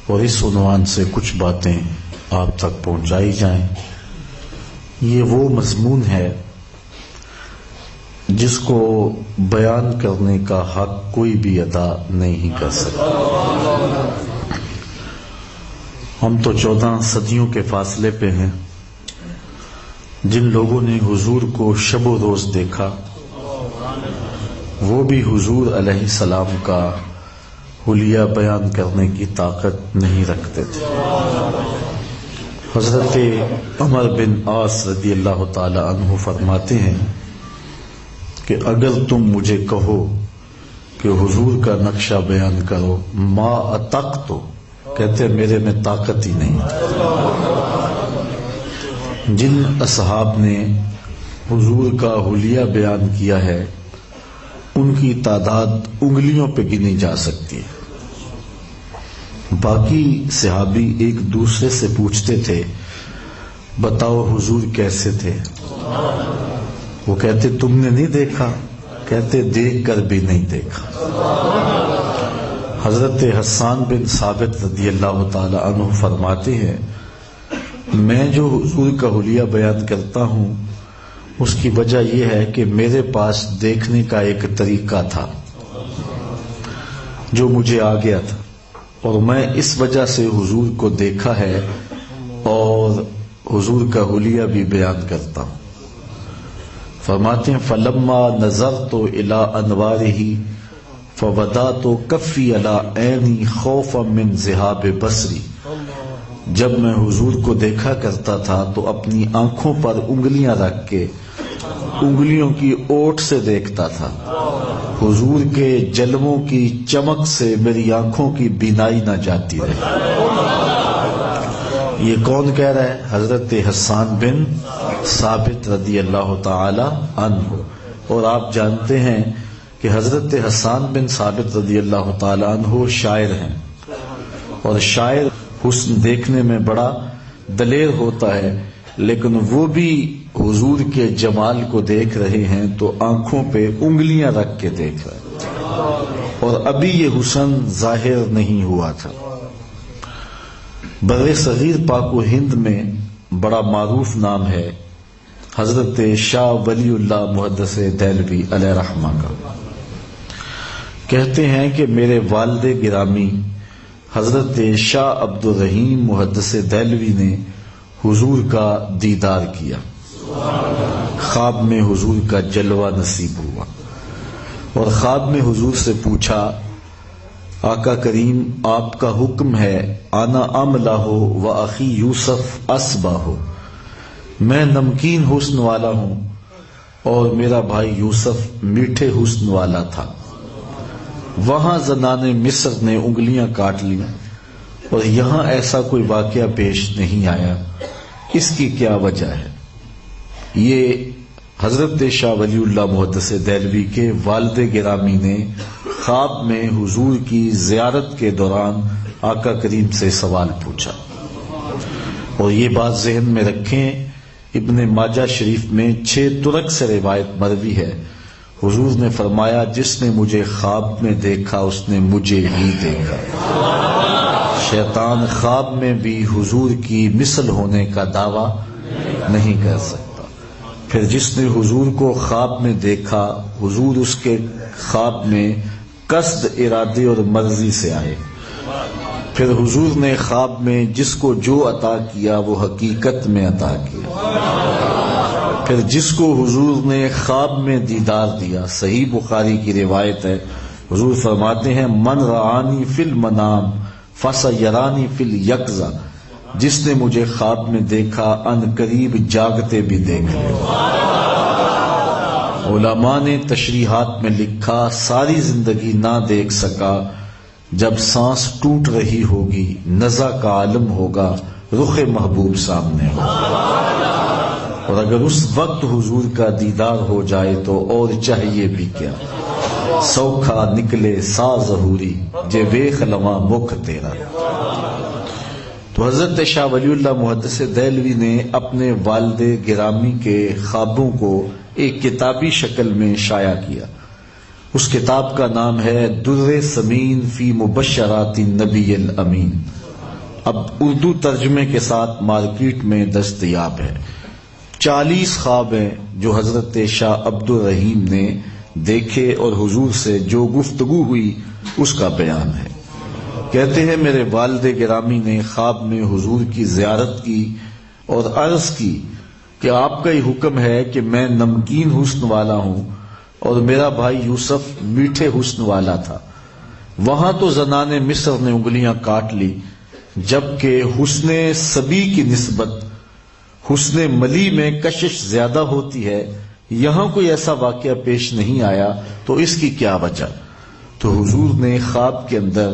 اور اس عنوان سے کچھ باتیں آپ تک پہنچائی جائیں۔ یہ وہ مضمون ہے جس کو بیان کرنے کا حق کوئی بھی ادا نہیں کر سکتا۔ ہم تو 14 صدیوں کے فاصلے پہ ہیں۔ جن لوگوں نے حضور کو شب و روز دیکھا وہ بھی حضور علیہ السلام کا حلیہ بیان کرنے کی طاقت نہیں رکھتے تھے۔ حضرت عمر بن عاص رضی اللہ تعالی عنہ فرماتے ہیں کہ اگر تم مجھے کہو کہ حضور کا نقشہ بیان کرو ما اطقتو، کہتے میرے میں طاقت ہی نہیں۔ جن اصحاب نے حضور کا حلیہ بیان کیا ہے ان کی تعداد انگلیوں پہ گنی جا سکتی ہے۔ باقی صحابی ایک دوسرے سے پوچھتے تھے بتاؤ حضور کیسے تھے؟ وہ کہتے تم نے نہیں دیکھا؟ کہتے دیکھ کر بھی نہیں دیکھا۔ حضرت حسان بن ثابت رضی اللہ تعالی عنہ فرماتے ہیں میں جو حضور کا حلیہ بیان کرتا ہوں اس کی وجہ یہ ہے کہ میرے پاس دیکھنے کا ایک طریقہ تھا جو مجھے آ گیا تھا، اور میں اس وجہ سے حضور کو دیکھا ہے اور حضور کا حلیہ بھی بیان کرتا ہوں۔ فرماتے ہیں فلما نظرت الی انوارہ فوضعت کفی علی عینی خوفا من ذہاب بصری، جب میں حضور کو دیکھا کرتا تھا تو اپنی آنکھوں پر انگلیاں رکھ کے انگلیوں کی اوٹ سے دیکھتا تھا، حضور کے جلووں کی چمک سے میری آنکھوں کی بینائی نہ جاتی رہے۔ یہ کون کہہ رہا ہے؟ حضرت حسان بن ثابت رضی اللہ تعالی عنہ۔ اور آپ جانتے ہیں کہ حضرت حسان بن ثابت رضی اللہ تعالی عنہ شاعر ہیں، اور شاعر حسن دیکھنے میں بڑا دلیر ہوتا ہے، لیکن وہ بھی حضور کے جمال کو دیکھ رہے ہیں تو آنکھوں پہ انگلیاں رکھ کے دیکھ رہے ہیں، اور ابھی یہ حسن ظاہر نہیں ہوا تھا۔ بر صغیر پاک و ہند میں بڑا معروف نام ہے حضرت شاہ ولی اللہ محدث دہلوی علیہ رحمہ کا۔ کہتے ہیں کہ میرے والد گرامی حضرت شاہ عبد الرحیم محدث دہلوی نے حضور کا دیدار کیا، خواب میں حضور کا جلوہ نصیب ہوا، اور خواب میں حضور سے پوچھا آقا کریم آپ کا حکم ہے انا املہ و اخی یوسف اصبہ، میں نمکین حسن والا ہوں اور میرا بھائی یوسف میٹھے حسن والا تھا۔ وہاں زنان مصر نے انگلیاں کاٹ لی اور یہاں ایسا کوئی واقعہ پیش نہیں آیا، اس کی کیا وجہ ہے؟ یہ حضرت شاہ ولی اللہ محدث دہلوی کے والد گرامی نے خواب میں حضور کی زیارت کے دوران آقا کریم سے سوال پوچھا۔ اور یہ بات ذہن میں رکھیں، ابن ماجہ شریف میں 6 طرق سے روایت مروی ہے، حضور نے فرمایا جس نے مجھے خواب میں دیکھا اس نے مجھے ہی دیکھا۔ شیطان خواب میں بھی حضور کی مثل ہونے کا دعویٰ نہیں کر سکتا۔ پھر جس نے حضور کو خواب میں دیکھا حضور اس کے خواب میں قصد، ارادے اور مرضی سے آئے۔ پھر حضور نے خواب میں جس کو جو عطا کیا وہ حقیقت میں عطا کیا۔ پھر جس کو حضور نے خواب میں دیدار دیا، صحیح بخاری کی روایت ہے، حضور فرماتے ہیں من رآنی فی المنام فسیرانی فی الیقظہ، جس نے مجھے خواب میں دیکھا ان قریب جاگتے بھی دیکھ لے۔ علماء نے تشریحات میں لکھا ساری زندگی نہ دیکھ سکا، جب سانس ٹوٹ رہی ہوگی نزع کا عالم ہوگا، رخ محبوب سامنے ہوگا، اور اگر اس وقت حضور کا دیدار ہو جائے تو اور چاہیے بھی کیا، سوکھا نکلے سا ظہوری جے ویخ لواں مکھ تیرا۔ تو حضرت شاہ ولی اللہ محدث دہلوی نے اپنے والد گرامی کے خوابوں کو ایک کتابی شکل میں شائع کیا۔ اس کتاب کا نام ہے در سمین فی مبشرات النبی الامین۔ اب اردو ترجمے کے ساتھ مارکیٹ میں دستیاب ہے۔ 40 خواب ہیں جو حضرت شاہ عبد الرحیم نے دیکھے اور حضور سے جو گفتگو ہوئی اس کا بیان ہے۔ کہتے ہیں میرے والد گرامی نے خواب میں حضور کی زیارت کی اور عرض کی کہ آپ کا ہی حکم ہے کہ میں نمکین حسن والا ہوں اور میرا بھائی یوسف میٹھے حسن والا تھا۔ وہاں تو زنان مصر نے انگلیاں کاٹ لی، جبکہ حسن صبی کی نسبت حسن ملی میں کشش زیادہ ہوتی ہے۔ یہاں کوئی ایسا واقعہ پیش نہیں آیا تو اس کی کیا وجہ؟ تو حضور نے خواب کے اندر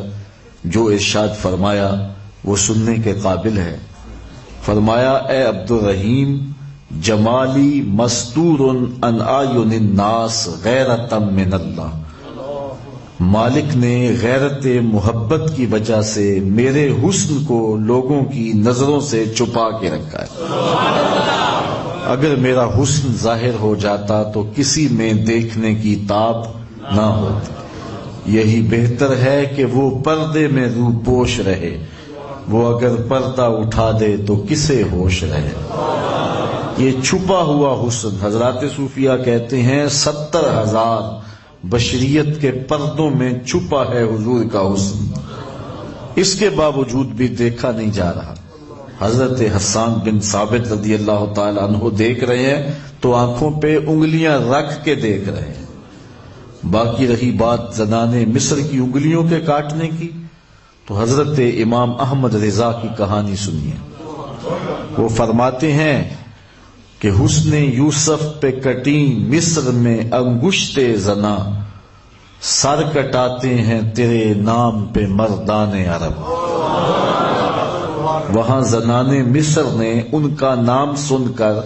جو ارشاد فرمایا وہ سننے کے قابل ہے۔ فرمایا اے عبد الرحیم جمالی مستور عن اعین الناس غیرۃ من اللہ، مالک نے غیرت محبت کی وجہ سے میرے حسن کو لوگوں کی نظروں سے چھپا کے رکھا ہے۔ اگر میرا حسن ظاہر ہو جاتا تو کسی میں دیکھنے کی تاب نہ ہوتی۔ یہی بہتر ہے کہ وہ پردے میں روپوش رہے، وہ اگر پردہ اٹھا دے تو کسے ہوش رہے۔ یہ چھپا ہوا حسن حضرات صوفیہ کہتے ہیں 70,000 بشریت کے پردوں میں چھپا ہے حضور کا حسن، اس کے باوجود بھی دیکھا نہیں جا رہا۔ حضرت حسان بن ثابت رضی اللہ تعالی عنہ دیکھ رہے ہیں تو آنکھوں پہ انگلیاں رکھ کے دیکھ رہے ہیں۔ باقی رہی بات زنان مصر کی انگلیوں کے کاٹنے کی، تو حضرت امام احمد رضا کی کہانی سنیے۔ وہ فرماتے ہیں کہ حسن یوسف پہ کٹی مصر میں انگشت زنا، سر کٹاتے ہیں تیرے نام پہ مردان عرب۔ وہاں زنان مصر نے ان کا نام سن کر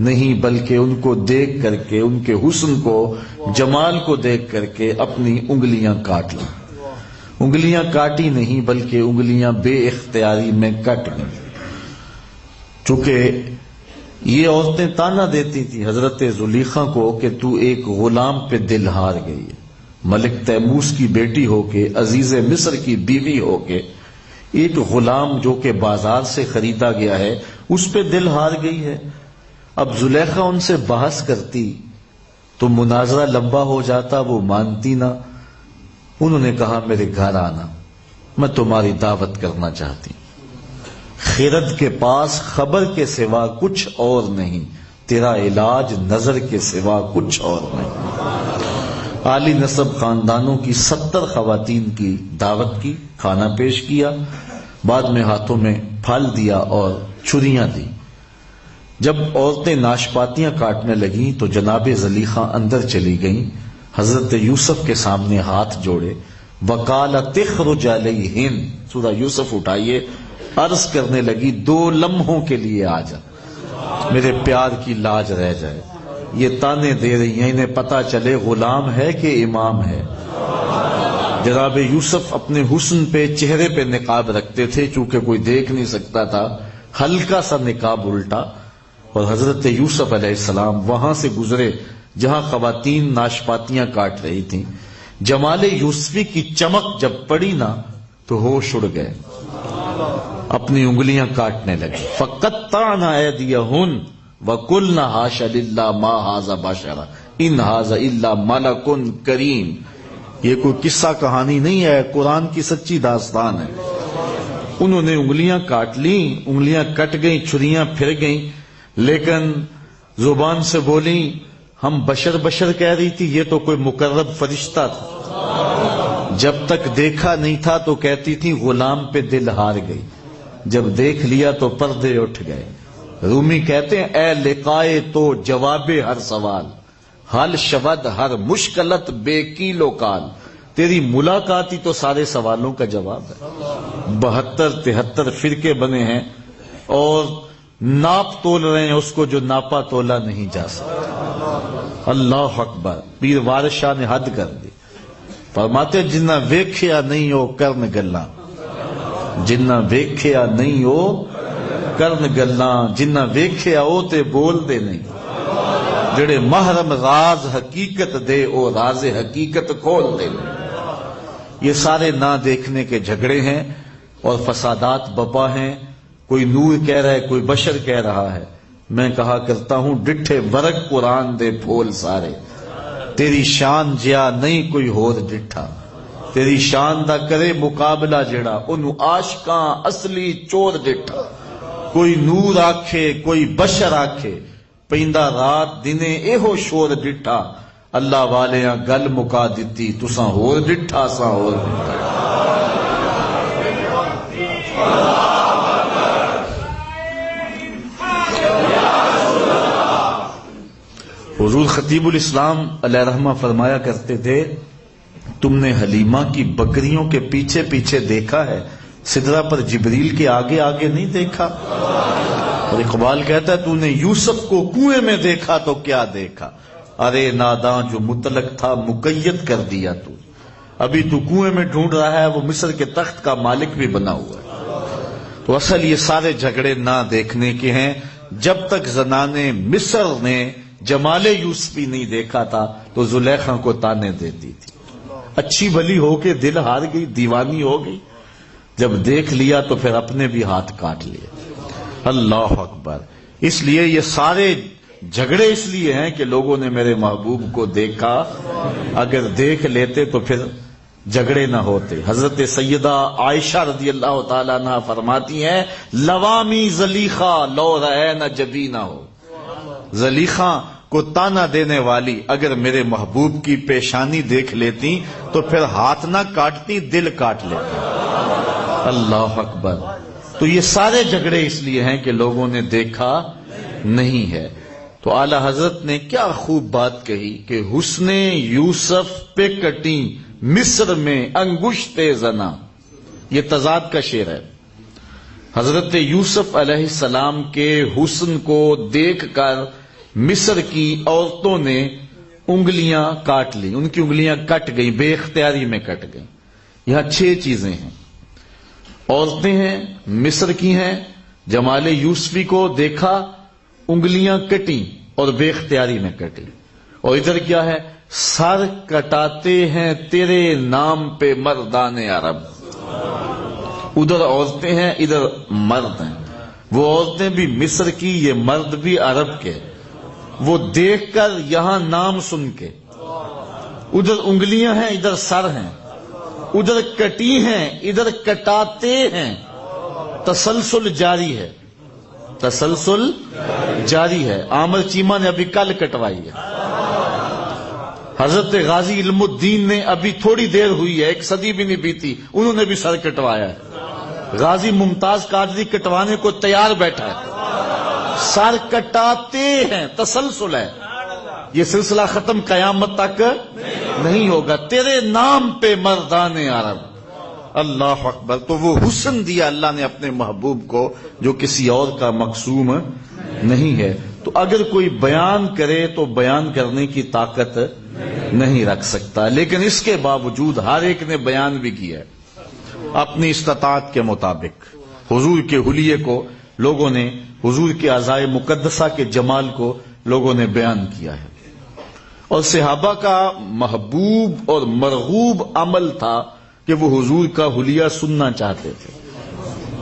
نہیں بلکہ ان کو دیکھ کر کے، ان کے حسن کو، جمال کو دیکھ کر کے اپنی انگلیاں کاٹ لی۔ انگلیاں کاٹی نہیں بلکہ انگلیاں بے اختیاری میں کٹ گئیں۔ چونکہ یہ عورتیں تانا دیتی تھی حضرت زلیخا کو کہ تو ایک غلام پہ دل ہار گئی ہے، ملک تیموس کی بیٹی ہو کے، عزیز مصر کی بیوی ہو کے، ایک غلام جو کہ بازار سے خریدا گیا ہے اس پہ دل ہار گئی ہے۔ اب زلیخا ان سے بحث کرتی تو مناظرہ لمبا ہو جاتا، وہ مانتی نہ۔ انہوں نے کہا میرے گھر آنا، میں تمہاری دعوت کرنا چاہتی ہوں۔ خرد کے پاس خبر کے سوا کچھ اور نہیں، تیرا علاج نظر کے سوا کچھ اور نہیں۔ عالی نسب خاندانوں کی 70 خواتین کی دعوت کی، کھانا پیش کیا، بعد میں ہاتھوں میں پھل دیا اور چھریاں دی۔ جب عورتیں ناشپاتیاں کاٹنے لگیں تو جناب زلیخا اندر چلی گئیں، حضرت یوسف کے سامنے ہاتھ جوڑے، وقالت اخرج علیہن، سورہ یوسف اٹھائیے، عرض کرنے لگی 2 لمحوں کے لیے آ جا، میرے پیار کی لاج رہ جائے۔ یہ تانے دے رہی ہیں انہیں پتہ چلے غلام ہے کہ امام ہے۔ جناب یوسف اپنے حسن پہ، چہرے پہ نقاب رکھتے تھے، چونکہ کوئی دیکھ نہیں سکتا تھا، ہلکا سا نقاب الٹا، اور حضرت یوسف علیہ السلام وہاں سے گزرے جہاں خواتین ناشپاتیاں کاٹ رہی تھیں۔ جمال یوسفی کی چمک جب پڑی نا تو ہوش اڑ گئے، اپنی انگلیاں کاٹنے لگے۔ فقطعن ایدیہن وقلن حاش للہ ما ھذا بشرا ان ھذا الا ملک کریم۔ یہ کوئی قصہ کہانی نہیں ہے، قرآن کی سچی داستان ہے۔ انہوں نے انگلیاں کاٹ لیں، انگلیاں کٹ گئیں، چھریاں پھر گئیں، لیکن زبان سے بولی ہم بشر کہہ رہی تھی، یہ تو کوئی مقرب فرشتہ تھا۔ جب تک دیکھا نہیں تھا تو کہتی تھی غلام پہ دل ہار گئی، جب دیکھ لیا تو پردے اٹھ گئے۔ رومی کہتے ہیں اے لقائے تو جواب ہر سوال، حل شود ہر مشکلت بے کیلو کال۔ تیری ملاقات ہی تو سارے سوالوں کا جواب ہے۔ 72-73 فرقے بنے ہیں اور ناپ تول رہے ہیں اس کو جو ناپا تولا نہیں جا سکتا۔ اللہ اکبر، پیر وارث شاہ نے حد کر دی، فرماتے جنہ ویکھیا نہیں ہو کرن گلاں، جنہ ویکھیا نہیں ہو کرن گلاں، جنہ ویکھیا ہو تے بول دے نہیں، جڑے محرم راز حقیقت دے او راز حقیقت کھول دے نہیں۔ یہ سارے نہ دیکھنے کے جھگڑے ہیں، اور فسادات بپا ہیں، کوئی نور کہہ رہا ہے، کوئی بشر کہہ رہا ہے۔ میں کہا کرتا ہوں ڈٹھے ورق قرآن دے پھول سارے، تیری شان جیا نہیں کوئی ہور ڈٹھا، تیری شان دا کرے مقابلہ جڑا انہوں عاشقاں اصلی چور ڈٹھا۔ کوئی نور آکھے کوئی بشر آکھے، پیندا رات دنے ایہو شور ڈٹھا، اللہ والیاں گل مکا دتی تساں ہور ڈٹھا ساں ہور ڈٹھا۔ حضور خطیب الاسلام علیہ رحمہ فرمایا کرتے تھے تم نے حلیمہ کی بکریوں کے پیچھے پیچھے دیکھا ہے، سدرہ پر جبریل کے آگے آگے نہیں دیکھا۔ اور اقبال کہتا ہے تو نے یوسف کو کنویں میں دیکھا تو کیا دیکھا، ارے ناداں جو مطلق تھا مقید کر دیا تو، ابھی تو کنویں میں ڈھونڈ رہا ہے، وہ مصر کے تخت کا مالک بھی بنا ہوا ہے۔ تو اصل یہ سارے جھگڑے نہ دیکھنے کے ہیں۔ جب تک زنانے مصر نے جمال یوسفی نہیں دیکھا تھا تو زلیخا کو تانے دیتی تھی، اچھی بھلی ہو کے دل ہار گئی، دیوانی ہو گئی، جب دیکھ لیا تو پھر اپنے بھی ہاتھ کاٹ لیے۔ اللہ اکبر۔ اس لیے یہ سارے جھگڑے اس لیے ہیں کہ لوگوں نے میرے محبوب کو دیکھا، اگر دیکھ لیتے تو پھر جھگڑے نہ ہوتے۔ حضرت سیدہ عائشہ رضی اللہ تعالیٰ عنہ فرماتی ہیں لوامی زلیخا لو رأینا جبینہ ہو، زلیخا کو تانا دینے والی اگر میرے محبوب کی پیشانی دیکھ لیتی تو پھر ہاتھ نہ کاٹتی دل کاٹ لیتی۔ اللہ اکبر۔ تو یہ سارے جھگڑے اس لیے ہیں کہ لوگوں نے دیکھا نہیں ہے۔ تو اعلی حضرت نے کیا خوب بات کہی کہ حسن یوسف پہ کٹی مصر میں انگشت زنا، یہ تضاد کا شعر ہے۔ حضرت یوسف علیہ السلام کے حسن کو دیکھ کر مصر کی عورتوں نے انگلیاں کاٹ لی، ان کی انگلیاں کٹ گئی، بے اختیاری میں کٹ گئی۔ یہاں 6 چیزیں ہیں، عورتیں ہیں، مصر کی ہیں، جمال یوسفی کو دیکھا، انگلیاں کٹی اور بے اختیاری میں کٹی۔ اور ادھر کیا ہے، سر کٹاتے ہیں تیرے نام پہ مردان عرب۔ ادھر عورتیں ہیں ادھر مرد ہیں، وہ عورتیں بھی مصر کی، یہ مرد بھی عرب کے، وہ دیکھ کر یہاں نام سن کے، ادھر انگلیاں ہیں ادھر سر ہیں، ادھر کٹی ہیں ادھر کٹاتے ہیں، تسلسل جاری ہے، تسلسل جاری ہے۔ عامر چیمہ نے ابھی کل کٹوائی ہے، حضرت غازی علم الدین نے ابھی تھوڑی دیر ہوئی ہے، 1 صدی بھی نہیں بیتی، انہوں نے بھی سر کٹوایا ہے۔ غازی ممتاز قادری کٹوانے کو تیار بیٹھا ہے، سر کٹاتے ہیں، تسلسل ہے، یہ سلسلہ ختم قیامت تک نہیں ہوگا، تیرے نام پہ مردان عرب۔ اللہ اکبر۔ تو وہ حسن دیا اللہ نے اپنے محبوب کو جو کسی اور کا مقسوم نہیں ہے۔ تو اگر کوئی بیان کرے تو بیان کرنے کی طاقت نہیں رکھ سکتا، لیکن اس کے باوجود ہر ایک نے بیان بھی کیا ہے اپنی استطاعت کے مطابق۔ حضور کے حلیے کو لوگوں نے، حضور کے اعضائے مقدسہ کے جمال کو لوگوں نے بیان کیا ہے۔ اور صحابہ کا محبوب اور مرغوب عمل تھا کہ وہ حضور کا حلیہ سننا چاہتے تھے۔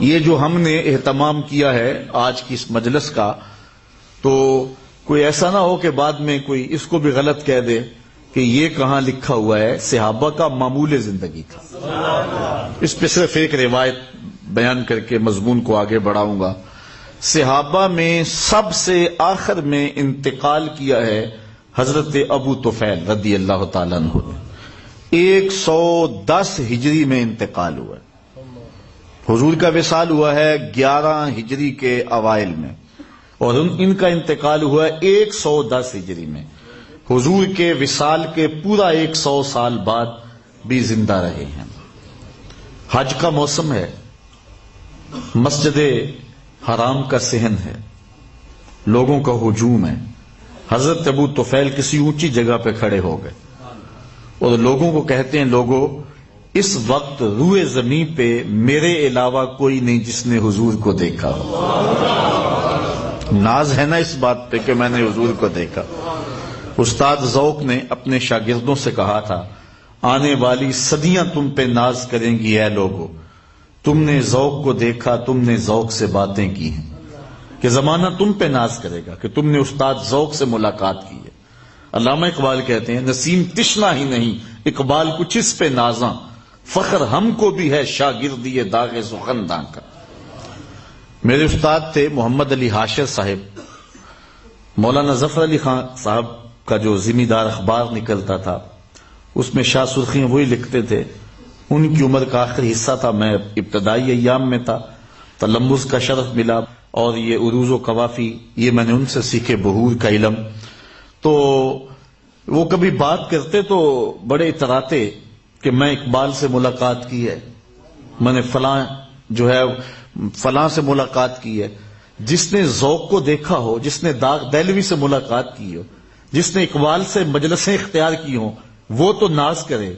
یہ جو ہم نے اہتمام کیا ہے آج کی اس مجلس کا، تو کوئی ایسا نہ ہو کہ بعد میں کوئی اس کو بھی غلط کہہ دے کہ یہ کہاں لکھا ہوا ہے، صحابہ کا معمول زندگی تھا۔ اس پہ صرف ایک روایت بیان کر کے مضمون کو آگے بڑھاؤں گا۔ صحابہ میں سب سے آخر میں انتقال کیا ہے حضرت ابو طفیل رضی اللہ تعالیٰ عنہ نے، 110 ہجری میں انتقال ہوا ہے۔ حضور کا وصال ہوا ہے 11 ہجری کے اوائل میں، اور ان کا انتقال ہوا ہے 110 ہجری میں۔ حضور کے وصال کے پورا 100 سال بعد بھی زندہ رہے ہیں۔ حج کا موسم ہے، مسجد حرام کا صحن ہے، لوگوں کا ہجوم ہے۔ حضرت ابو طفیل کسی اونچی جگہ پہ کھڑے ہو گئے اور لوگوں کو کہتے ہیں لوگوں اس وقت روئے زمین پہ میرے علاوہ کوئی نہیں جس نے حضور کو دیکھا ہو۔ ناز ہے نا اس بات پہ کہ میں نے حضور کو دیکھا۔ استاد ذوق نے اپنے شاگردوں سے کہا تھا آنے والی صدیاں تم پہ ناز کریں گی اے لوگو، تم نے ذوق کو دیکھا، تم نے ذوق سے باتیں کی ہیں، کہ زمانہ تم پہ ناز کرے گا کہ تم نے استاد ذوق سے ملاقات کی ہے۔ علامہ اقبال کہتے ہیں نسیم تشنا ہی نہیں، اقبال کچھ اس پہ نازاں، فخر ہم کو بھی ہے شاگردی داغ سخنداں کا۔ میرے استاد تھے محمد علی حاشر صاحب۔ مولانا ظفر علی خان صاحب کا جو ذمہ دار اخبار نکلتا تھا اس میں شاہ سرخیاں وہی لکھتے تھے۔ ان کی عمر کا آخری حصہ تھا، میں ابتدائی ایام میں تھا، تلمذ کا شرف ملا، اور یہ عروض و قوافی یہ میں نے ان سے سیکھے، بحور کا علم۔ تو وہ کبھی بات کرتے تو بڑے اتراتے کہ میں اقبال سے ملاقات کی ہے، میں نے فلاں سے ملاقات کی ہے۔ جس نے ذوق کو دیکھا ہو، جس نے داغ دہلوی سے ملاقات کی ہو، جس نے اقبال سے مجلسیں اختیار کی ہوں، وہ تو ناز کرے،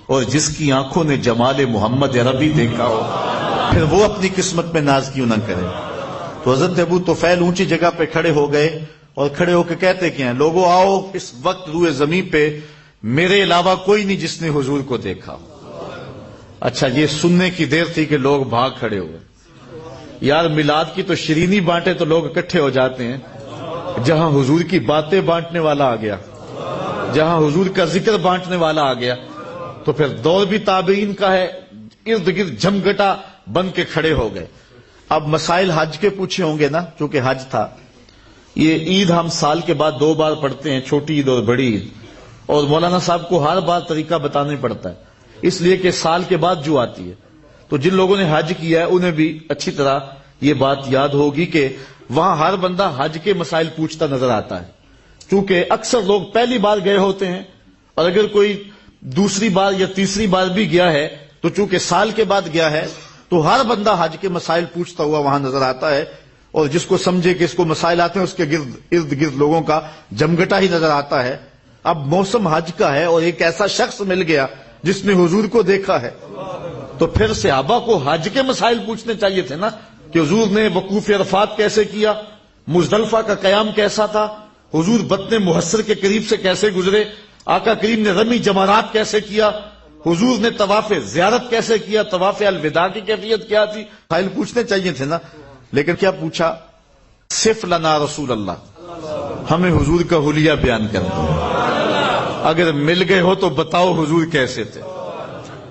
اور جس کی آنکھوں نے جمال محمد عربی دیکھا ہو پھر وہ اپنی قسمت میں ناز کیوں نہ کرے۔ تو حضرت ابو طفیل اونچی جگہ پہ کھڑے ہو گئے اور کھڑے ہو کے کہتے کیا ہیں، لوگوں آؤ، اس وقت روئے زمین پہ میرے علاوہ کوئی نہیں جس نے حضور کو دیکھا۔ اچھا، یہ سننے کی دیر تھی کہ لوگ بھاگ کھڑے ہوئے۔ یار میلاد کی تو شرینی بانٹے تو لوگ اکٹھے ہو جاتے ہیں، جہاں حضور کی باتیں بانٹنے والا آ گیا، جہاں حضور کا ذکر بانٹنے والا آ گیا، تو پھر دور بھی تابعین کا ہے، ارد گرد جھمگٹا بن کے کھڑے ہو گئے۔ اب مسائل حج کے پوچھے ہوں گے نا، چونکہ حج تھا۔ یہ عید ہم سال کے بعد 2 بار پڑھتے ہیں، چھوٹی عید اور بڑی عید، اور مولانا صاحب کو ہر بار طریقہ بتانا پڑتا ہے، اس لیے کہ سال کے بعد جو آتی ہے۔ تو جن لوگوں نے حج کیا ہے انہیں بھی اچھی طرح یہ بات یاد ہوگی کہ وہاں ہر بندہ حج کے مسائل پوچھتا نظر آتا ہے، چونکہ اکثر لوگ پہلی بار گئے ہوتے ہیں، اور اگر کوئی دوسری بار یا تیسری بار بھی گیا ہے تو چونکہ سال کے بعد گیا ہے تو ہر بندہ حج کے مسائل پوچھتا ہوا وہاں نظر آتا ہے، اور جس کو سمجھے کہ اس کو مسائل آتے ہیں اس کے ارد گرد لوگوں کا جمگٹا ہی نظر آتا ہے۔ اب موسم حج کا ہے اور ایک ایسا شخص مل گیا جس نے حضور کو دیکھا ہے، تو پھر صحابہ کو حج کے مسائل پوچھنے چاہیے تھے نا، کہ حضور نے وقوف عرفات کیسے کیا، مزدلفہ کا قیام کیسا تھا، حضور بطن محصر کے قریب سے کیسے گزرے، آقا کریم نے رمی جمرات کیسے کیا، حضور نے طواف زیارت کیسے کیا، طواف الوداع کی کیفیت کیا تھی، مسائل پوچھنے چاہیے تھے نا۔ لیکن کیا پوچھا؟ صف لنا رسول اللہ، ہمیں حضور کا حلیہ بیان کر دو، اگر مل گئے ہو تو بتاؤ حضور کیسے تھے۔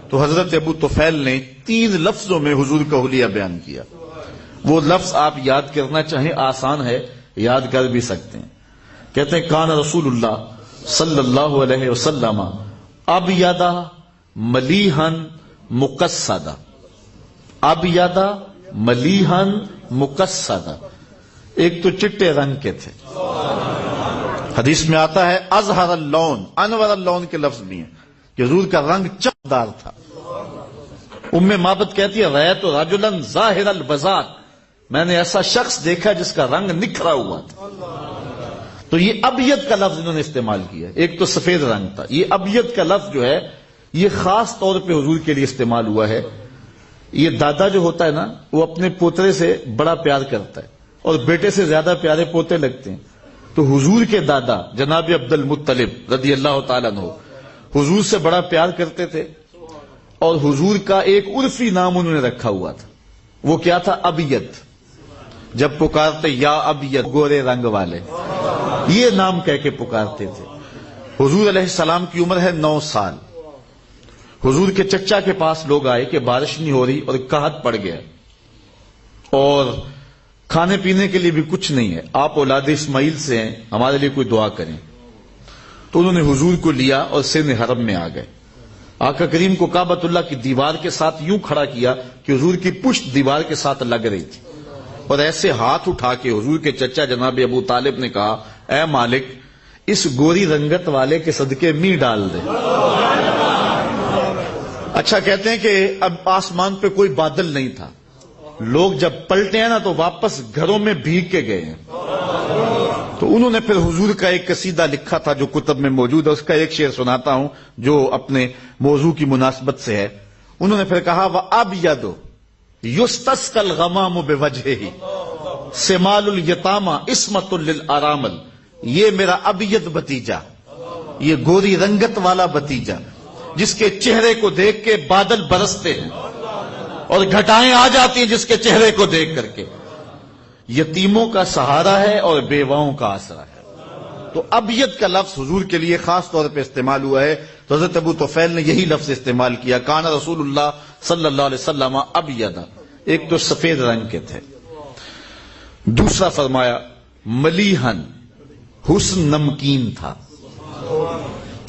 تو حضرت ابو طفیل نے 3 لفظوں میں حضور کا حلیہ بیان کیا۔ وہ لفظ آپ یاد کرنا چاہیں آسان ہے، یاد کر بھی سکتے ہیں۔ کہتے ہیں کان رسول اللہ صلی اللہ علیہ وسلم ابیض ملیحا مقصدا، ابیض ملیحا مقصدا، ایک تو چٹے رنگ کے تھے، حدیث میں آتا ہے ازہر اللون، انور اللون کے لفظ بھی ہیں کہ حضور کا رنگ چمکدار تھا۔ ام معبد کہتی ہے رأیت رجلا ظاہر البزاق، میں نے ایسا شخص دیکھا جس کا رنگ نکھرا ہوا تھا۔ تو یہ ابیض کا لفظ انہوں نے استعمال کیا، ایک تو سفید رنگ تھا، یہ ابیض کا لفظ جو ہے یہ خاص طور پہ حضور کے لیے استعمال ہوا ہے۔ یہ دادا جو ہوتا ہے نا وہ اپنے پوترے سے بڑا پیار کرتا ہے اور بیٹے سے زیادہ پیارے پوتے لگتے ہیں، تو حضور کے دادا جناب عبد المطلب رضی اللہ تعالیٰ عنہ حضور سے بڑا پیار کرتے تھے، اور حضور کا ایک عرفی نام انہوں نے رکھا ہوا تھا، وہ کیا تھا؟ ابیض۔ جب پکارتے یا ابیض، گورے رنگ والے، یہ نام کہہ کے پکارتے تھے۔ حضور علیہ السلام کی عمر ہے 9 سال۔ حضور کے چچا کے پاس لوگ آئے کہ بارش نہیں ہو رہی اور قحط پڑ گیا اور کھانے پینے کے لیے بھی کچھ نہیں ہے، آپ اولاد اسماعیل سے ہیں، ہمارے لیے کوئی دعا کریں۔ تو انہوں نے حضور کو لیا اور سن حرم میں آ گئے، آقا کریم کو کعبۃ اللہ کی دیوار کے ساتھ یوں کھڑا کیا کہ حضور کی پشت دیوار کے ساتھ لگ رہی تھی، اور ایسے ہاتھ اٹھا کے حضور کے چچا جناب ابو طالب نے کہا اے مالک اس گوری رنگت والے کے صدقے می ڈال دے۔ اچھا، کہتے ہیں کہ اب آسمان پہ کوئی بادل نہیں تھا، لوگ جب پلٹے ہیں نا تو واپس گھروں میں بھیگ کے گئے ہیں، تو انہوں نے پھر حضور کا ایک قصیدہ لکھا تھا جو کتب میں موجود ہے، اس کا ایک شعر سناتا ہوں جو اپنے موضوع کی مناسبت سے ہے۔ انہوں نے پھر کہا وَأَبْيَضُ يُسْتَسْقَى الْغَمَامُ بِوَجْهِهِ سِمَالُ الْيَتَامَى عِصْمَةٌ لِلْأَرَامِلِ، یہ میرا ابیض بھتیجا، یہ گوری رنگت والا بھتیجا جس کے چہرے کو دیکھ کے بادل برستے ہیں، اور گھٹائیں آ جاتی ہیں جس کے چہرے کو دیکھ کر کے. یتیموں کا سہارا ہے اور بیواؤں کا آسرا ہے. تو ابیت کا لفظ حضور کے لیے خاص طور پہ استعمال ہوا ہے. تو حضرت ابو طفیل نے یہی لفظ استعمال کیا. کان رسول اللہ صلی اللہ علیہ وسلم ابیض، ایک تو سفید رنگ کے تھے. دوسرا فرمایا ملیحن، حسن نمکین تھا.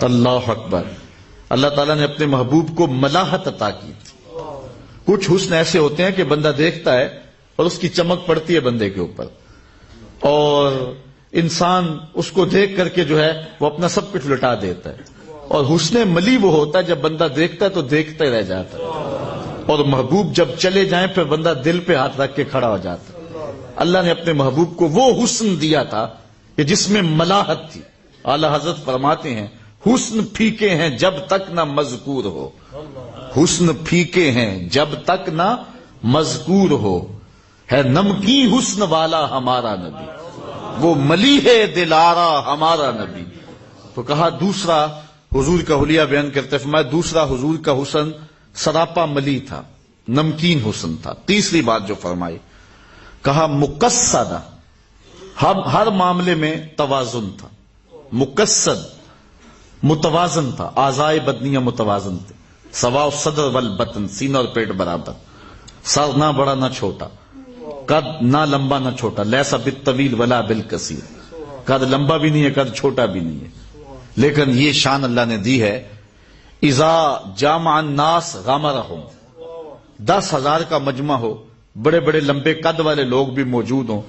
اللہ اکبر. اللہ تعالیٰ نے اپنے محبوب کو ملاحت عطا کی تھی. کچھ حسن ایسے ہوتے ہیں کہ بندہ دیکھتا ہے اور اس کی چمک پڑتی ہے بندے کے اوپر، اور انسان اس کو دیکھ کر کے جو ہے وہ اپنا سب کچھ لٹا دیتا ہے. اور حسن ملی وہ ہوتا ہے جب بندہ دیکھتا ہے تو دیکھتا ہی رہ جاتا ہے، اور محبوب جب چلے جائیں پھر بندہ دل پہ ہاتھ رکھ کے کھڑا ہو جاتا ہے. اللہ نے اپنے محبوب کو وہ حسن دیا تھا کہ جس میں ملاحت تھی. اعلی حضرت فرماتے ہیں حسن پھیکے ہیں جب تک نہ مذکور ہو. حسن پھیکے ہیں جب تک نہ مذکور ہو، ہے نمکی حسن والا ہمارا نبی، وہ ملی ہے دلارا ہمارا نبی. تو کہا دوسرا حضور کا حلیہ بیان کرتے فرمایا دوسرا حضور کا حسن سراپا ملی تھا، نمکین حسن تھا. تیسری بات جو فرمائی کہا مقصد، ہر معاملے میں توازن تھا. مقصد متوازن تھا، اعضائے بدنیہ متوازن تھے. سواء الصدر والبطن، سینہ اور پیٹ برابر، سر نہ بڑا نہ چھوٹا، قد نہ لمبا نہ چھوٹا. لیسا بالطویل ولا بالقصیر، قد لمبا بھی نہیں ہے قد چھوٹا بھی نہیں ہے. لیکن یہ شان اللہ نے دی ہے اذا جامع الناس غمرہم، 10,000 کا مجمع ہو، بڑے بڑے لمبے قد والے لوگ بھی موجود ہوں،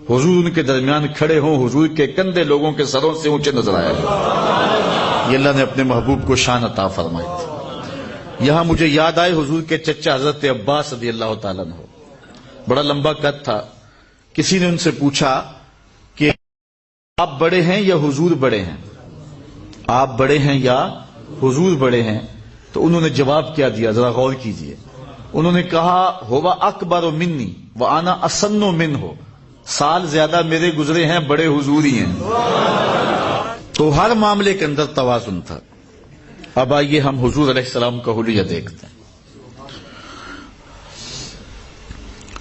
حضور ان کے درمیان کھڑے ہوں، حضور کے کندھے لوگوں کے سروں سے اونچے نظر آئے. یہ اللہ نے اپنے محبوب کو شان عطا فرمائی تھی. یہاں مجھے یاد آئے حضور کے چچا حضرت عباس رضی اللہ تعالیٰ عنہ، بڑا لمبا قد تھا. کسی نے ان سے پوچھا کہ آپ بڑے ہیں یا حضور بڑے ہیں، آپ بڑے ہیں یا حضور بڑے ہیں؟ تو انہوں نے جواب کیا دیا، ذرا غور کیجئے. انہوں نے کہا ہوا اکبر منی وانا اسن منہ، سال زیادہ میرے گزرے ہیں، بڑے حضور ہی ہیں. تو ہر معاملے کے اندر توازن تھا. اب آئیے ہم حضور علیہ السلام کا حلیہ دیکھتے ہیں.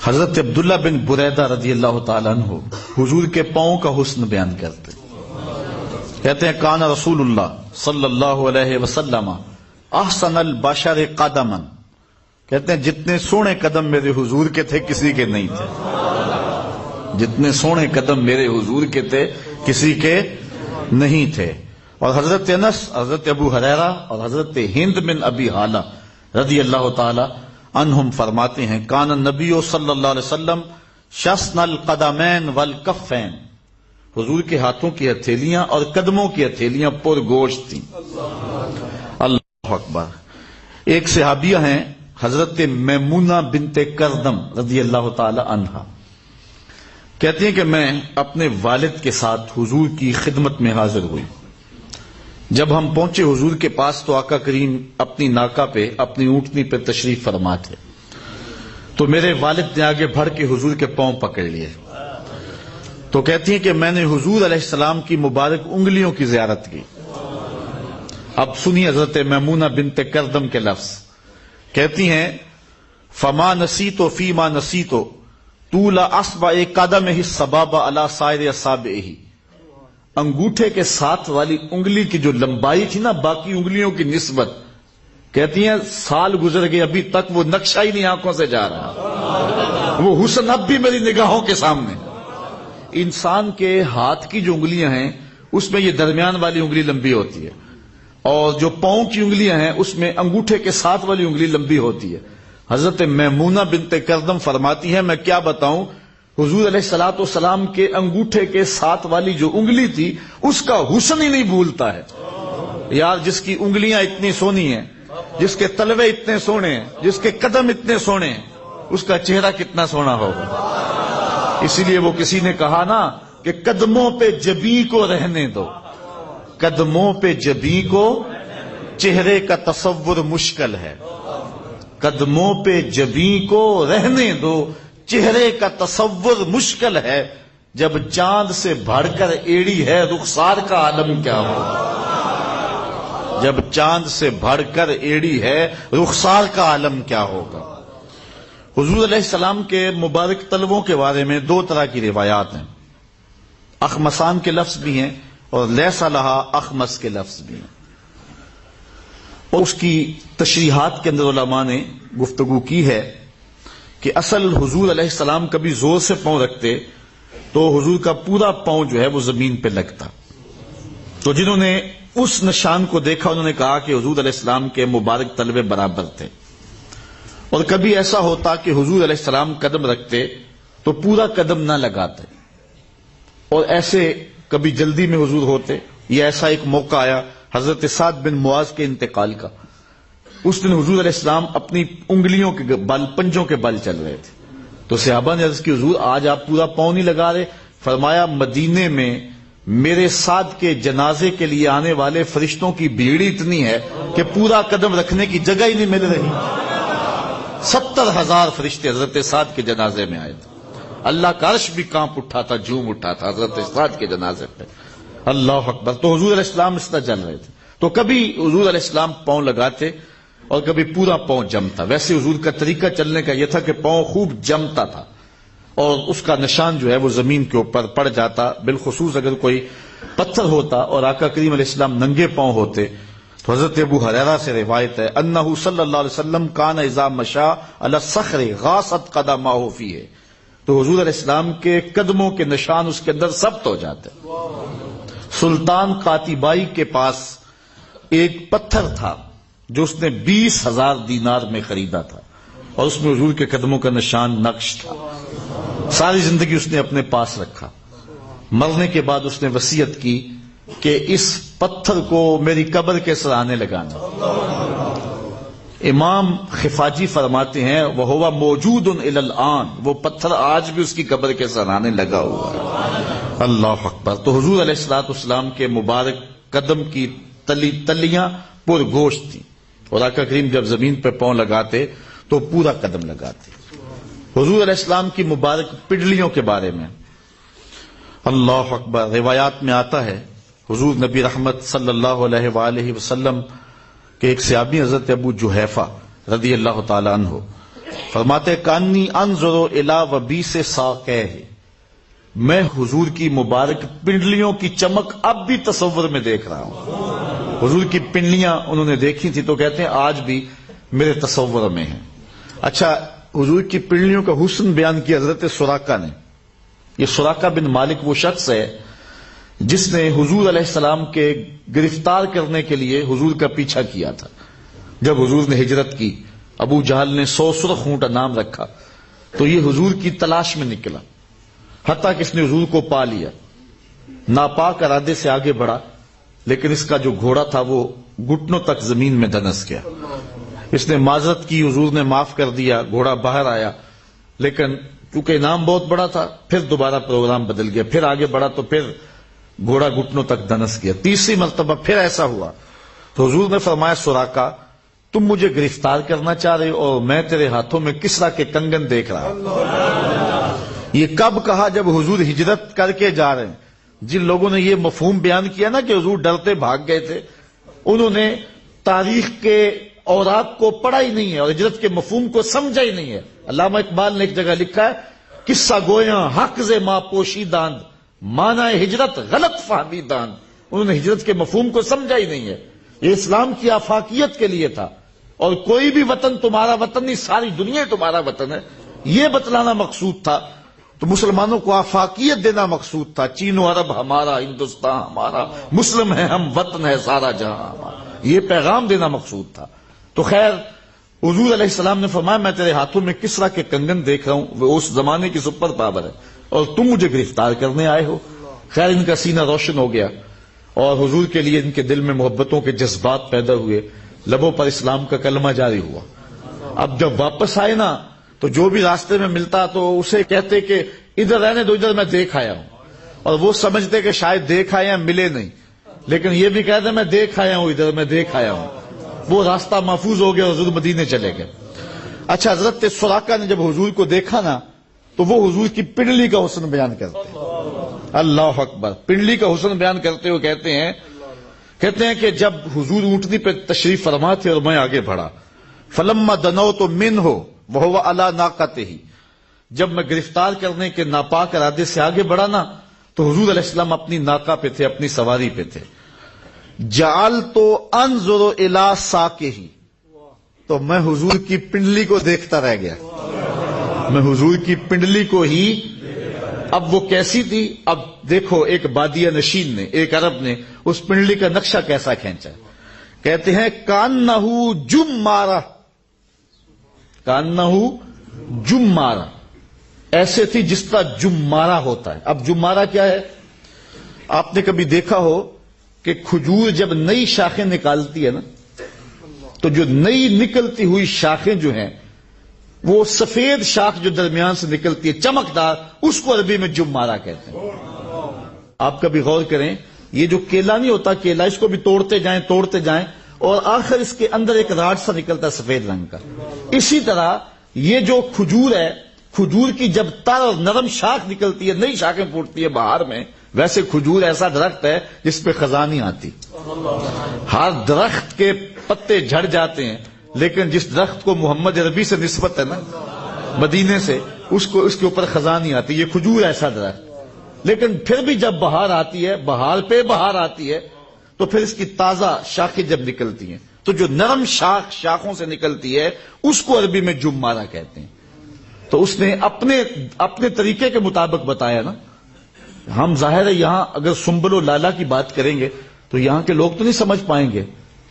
حضرت عبداللہ بن بریدہ رضی اللہ تعالیٰ عنہ حضور کے پاؤں کا حسن بیان کرتے ہیں. کہتے ہیں کان رسول اللہ صلی اللہ علیہ وسلم احسن البشر قدما، کہتے ہیں جتنے سونے قدم میرے حضور کے تھے کسی کے نہیں تھے. جتنے سونے قدم میرے حضور کے تھے کسی کے نہیں تھے. اور حضرت انس، حضرت ابو ہریرہ اور حضرت ہند بن ابی حالہ رضی اللہ تعالی عنہم فرماتے ہیں کان النبی صلی اللہ علیہ وسلم شسن القدمین والکفین، حضور کے ہاتھوں کی ہتھیلیاں اور قدموں کی ہتھیلیاں پر گوشت تھیں. اللہ اکبر. ایک صحابیہ ہیں حضرت میمونہ بنت کردم رضی اللہ تعالی عنہا، کہتی ہیں کہ میں اپنے والد کے ساتھ حضور کی خدمت میں حاضر ہوئی. جب ہم پہنچے حضور کے پاس تو آقا کریم اپنی ناکہ پہ، اپنی اونٹنی پہ تشریف فرما تھے. تو میرے والد نے آگے بڑھ کے حضور کے پاؤں پکڑ لیے. تو کہتی ہیں کہ میں نے حضور علیہ السلام کی مبارک انگلیوں کی زیارت کی. اب سنی حضرت میمونہ بنت کردم کے لفظ. کہتی ہیں فما نسیتو فیما نسیتو طول اصبع قدمہ السبابہ علی سائر اصابعہ، انگوٹھے کے ساتھ والی انگلی کی جو لمبائی تھی نا باقی انگلیوں کی نسبت، کہتی ہیں سال گزر گئے ابھی تک وہ نقشہ ہی نہیں آنکھوں سے جا رہا، وہ حسن اب بھی میری نگاہوں کے سامنے. انسان کے ہاتھ کی جو انگلیاں ہیں اس میں یہ درمیان والی انگلی لمبی ہوتی ہے، اور جو پاؤں کی انگلیاں ہیں اس میں انگوٹھے کے ساتھ والی انگلی لمبی ہوتی ہے. حضرت میمونہ بنت کردم فرماتی ہیں میں کیا بتاؤں، حضور علیہ الصلوۃ والسلام کے انگوٹھے کے ساتھ والی جو انگلی تھی اس کا حسن ہی نہیں بھولتا ہے. یار جس کی انگلیاں اتنی سونی ہیں، جس کے تلوے اتنے سونے ہیں، جس کے قدم اتنے سونے ہیں، اس کا چہرہ کتنا سونا ہوگا. اسی لیے وہ کسی نے کہا نا کہ قدموں پہ جبیں کو رہنے دو، قدموں پہ جبیں کو، چہرے کا تصور مشکل ہے. قدموں پہ جبیں کو رہنے دو، چہرے کا تصور مشکل ہے. جب چاند سے بڑھ کر ایڑی ہے رخسار کا عالم کیا ہوگا. جب چاند سے بڑھ کر ایڑی ہے رخسار کا عالم کیا ہوگا. حضور علیہ السلام کے مبارک طلبوں کے بارے میں دو طرح کی روایات ہیں، اخمسان کے لفظ بھی ہیں اور لیس لہا اخمس کے لفظ بھی ہیں، اور اس کی تشریحات کے اندر علماء نے گفتگو کی ہے کہ اصل حضور علیہ السلام کبھی زور سے پاؤں رکھتے تو حضور کا پورا پاؤں جو ہے وہ زمین پہ لگتا، تو جنہوں نے اس نشان کو دیکھا انہوں نے کہا کہ حضور علیہ السلام کے مبارک طلبے برابر تھے، اور کبھی ایسا ہوتا کہ حضور علیہ السلام قدم رکھتے تو پورا قدم نہ لگاتے، اور ایسے کبھی جلدی میں حضور ہوتے، یہ ایسا ایک موقع آیا حضرت سعد بن معاذ کے انتقال کا، اس دن حضور علیہ السلام اپنی انگلیوں کے بل، پنجوں کے بل چل رہے تھے، تو صحابہ نے عرض کی حضور آج آپ پورا پاؤں نہیں لگا رہے؟ فرمایا مدینے میں میرے سعد کے جنازے کے لیے آنے والے فرشتوں کی بھیڑ اتنی ہے کہ پورا قدم رکھنے کی جگہ ہی نہیں مل رہی، 70,000 فرشتے حضرت سعد کے جنازے میں آئے تھے، اللہ کا عرش بھی کانپ اٹھا تھا، جھوم اٹھا تھا حضرت سعد کے جنازے پہ، اللہ اکبر۔ تو حضور علیہ السلام اس طرح چل رہے تھے، تو کبھی حضور علیہ السلام پاؤں لگاتے اور کبھی پورا پاؤں جمتا، ویسے حضور کا طریقہ چلنے کا یہ تھا کہ پاؤں خوب جمتا تھا اور اس کا نشان جو ہے وہ زمین کے اوپر پڑ جاتا، بالخصوص اگر کوئی پتھر ہوتا اور آقا کریم علیہ السلام ننگے پاؤں ہوتے تو حضرت ابو ہریرہ سے روایت ہے انہ صلی اللہ علیہ وسلم کان اذا مشى علی الصخر غاصت قدمہ فیہ، تو حضور علیہ السلام کے قدموں کے نشان اس کے اندر ثبت ہو جاتے۔ سلطان قاتبائی کے پاس ایک پتھر تھا جو اس نے 20,000 دینار میں خریدا تھا، اور اس میں حضور کے قدموں کا نشان نقش تھا، ساری زندگی اس نے اپنے پاس رکھا، مرنے کے بعد اس نے وصیت کی کہ اس پتھر کو میری قبر کے سرانے لگانا۔ امام خفاجی فرماتے ہیں وَهُوَ مَوْجُودٌ إِلَى الْآن، وہ پتھر آج بھی اس کی قبر کے سرانے لگا ہوا ہے، اللہ اکبر۔ تو حضور علیہ السلام کے مبارک قدم کی تلیاں پر گوشت تھی، اور آقا کریم جب زمین پہ پاؤں لگاتے تو پورا قدم لگاتے۔ حضور علیہ السلام کی مبارک پڈلیوں کے بارے میں اللہ اکبر روایات میں آتا ہے، حضور نبی رحمت صلی اللہ علیہ وآلہ وسلم کہ ایک صحابی حضرت ابو جحیفہ رضی اللہ تعالی عنہ فرماتے کانی انظر الی وبیس ساقیہ، میں حضور کی مبارک پنڈلیوں کی چمک اب بھی تصور میں دیکھ رہا ہوں، حضور کی پنڈلیاں انہوں نے دیکھی تھی تو کہتے ہیں آج بھی میرے تصور میں ہیں۔ اچھا، حضور کی پنڈلیوں کا حسن بیان کیا حضرت سراقہ نے، یہ سراقہ بن مالک وہ شخص ہے جس نے حضور علیہ السلام کے گرفتار کرنے کے لیے حضور کا پیچھا کیا تھا۔ جب حضور نے ہجرت کی، ابو جہل نے 100 سرخ اونٹ نام رکھا تو یہ حضور کی تلاش میں نکلا، حتیٰ کہ اس نے حضور کو پا لیا، ناپاک ارادے سے آگے بڑھا، لیکن اس کا جو گھوڑا تھا وہ گھٹنوں تک زمین میں دنس گیا، اس نے معذرت کی، حضور نے معاف کر دیا، گھوڑا باہر آیا، لیکن کیونکہ انعام بہت بڑا تھا پھر دوبارہ پروگرام بدل گیا، پھر آگے بڑھا تو پھر گھوڑا گھٹنوں تک دنس گیا، تیسری مرتبہ پھر ایسا ہوا تو حضور نے فرمایا سراقہ تم مجھے گرفتار کرنا چاہ رہے ہو اور میں تیرے ہاتھوں میں کسرا کے کنگن دیکھ رہا ہوں۔ یہ کب کہا؟ جب حضور ہجرت کر کے جا رہے ہیں۔ جن لوگوں نے یہ مفہوم بیان کیا نا کہ حضور ڈرتے بھاگ گئے تھے، انہوں نے تاریخ کے اوراق کو پڑھا ہی نہیں ہے اور ہجرت کے مفہوم کو سمجھا ہی نہیں ہے۔ علامہ اقبال نے ایک جگہ لکھا ہے قصہ گویاں حق ز ماں پوشیداند معنی ہجرت غلط فہمی دان، انہوں نے ہجرت کے مفہوم کو سمجھا ہی نہیں ہے۔ یہ اسلام کی آفاقیت کے لیے تھا، اور کوئی بھی وطن تمہارا وطن نہیں، ساری دنیا تمہارا وطن ہے، یہ بتلانا مقصود تھا۔ تو مسلمانوں کو آفاقیت دینا مقصود تھا، چین و عرب ہمارا، ہندوستان ہمارا، مسلم ہے ہم، وطن ہے سارا جہاں ہمارا، یہ پیغام دینا مقصود تھا۔ تو خیر حضور علیہ السلام نے فرمایا میں تیرے ہاتھوں میں کسرا کے کنگن دیکھ رہا ہوں، وہ اس زمانے کی سپر پاور ہے اور تم مجھے گرفتار کرنے آئے ہو۔ خیر ان کا سینہ روشن ہو گیا اور حضور کے لیے ان کے دل میں محبتوں کے جذبات پیدا ہوئے، لبوں پر اسلام کا کلمہ جاری ہوا۔ اب جب واپس آئے نا تو جو بھی راستے میں ملتا تو اسے کہتے کہ ادھر رہنے دو، ادھر میں دیکھ آیا ہوں، اور وہ سمجھتے کہ شاید دیکھ آئے ہیں، ملے نہیں، لیکن یہ بھی کہتے میں دیکھ آیا ہوں، ادھر میں دیکھ آیا ہوں۔ وہ راستہ محفوظ ہو گیا، حضور مدینے چلے گئے۔ اچھا، حضرت سراقہ نے جب حضور کو دیکھا نا تو وہ حضور کی پنڈلی کا حسن بیان کرتے ہیں، اللہ اکبر، پنڈلی کا حسن بیان کرتے ہوئے کہتے ہیں کہ جب حضور اونٹنی پہ تشریف فرما تھے اور میں آگے بڑھا، فلما دنوت منہ وہو علی ناقتہ، جب میں گرفتار کرنے کے ناپاک ارادے سے آگے بڑھا نا تو حضور علیہ السلام اپنی ناقہ پہ تھے، اپنی سواری پہ تھے. جعلت انظر الی ساقہ، تو میں حضور کی پنڈلی کو دیکھتا رہ گیا. میں حضور کی پنڈلی کو ہی. اب وہ کیسی تھی؟ اب دیکھو ایک بادیہ نشین نے، ایک عرب نے اس پنڈلی کا نقشہ کیسا کھینچا. کہتے ہیں کانہ جمارہ، کانہ جمارہ، ایسے تھی جس طرح جمارہ ہوتا ہے. اب جمارہ کیا ہے؟ آپ نے کبھی دیکھا ہو کہ کھجور جب نئی شاخیں نکالتی ہے نا تو جو نئی نکلتی ہوئی شاخیں جو ہیں وہ سفید شاخ جو درمیان سے نکلتی ہے چمکدار، اس کو عربی میں جمارہ کہتے ہیں. آپ کبھی غور کریں، یہ جو کیلا نہیں ہوتا، کیلا اس کو بھی توڑتے جائیں اور آخر اس کے اندر ایک راڈ سا نکلتا ہے سفید رنگ کا. اسی طرح یہ جو کھجور ہے، کھجور کی جب تر اور نرم شاخ نکلتی ہے، نئی شاخیں پھوٹتی ہے بہار میں، ویسے کھجور ایسا درخت ہے جس پہ خزاں نہیں آتی. ہر درخت کے پتے جھڑ جاتے ہیں لیکن جس درخت کو محمد عربی سے نسبت ہے نا، مدینے سے، اس کے اوپر خزاں نہیں آتی. یہ کھجور ایسا درخت. لیکن پھر بھی جب بہار آتی ہے، بہار پہ بہار آتی ہے، تو پھر اس کی تازہ شاخیں جب نکلتی ہیں تو جو نرم شاخوں سے نکلتی ہے اس کو عربی میں جمارہ کہتے ہیں. تو اس نے اپنے طریقے کے مطابق بتایا نا. ہم ظاہر ہے یہاں اگر سنبل و لالا کی بات کریں گے تو یہاں کے لوگ تو نہیں سمجھ پائیں گے.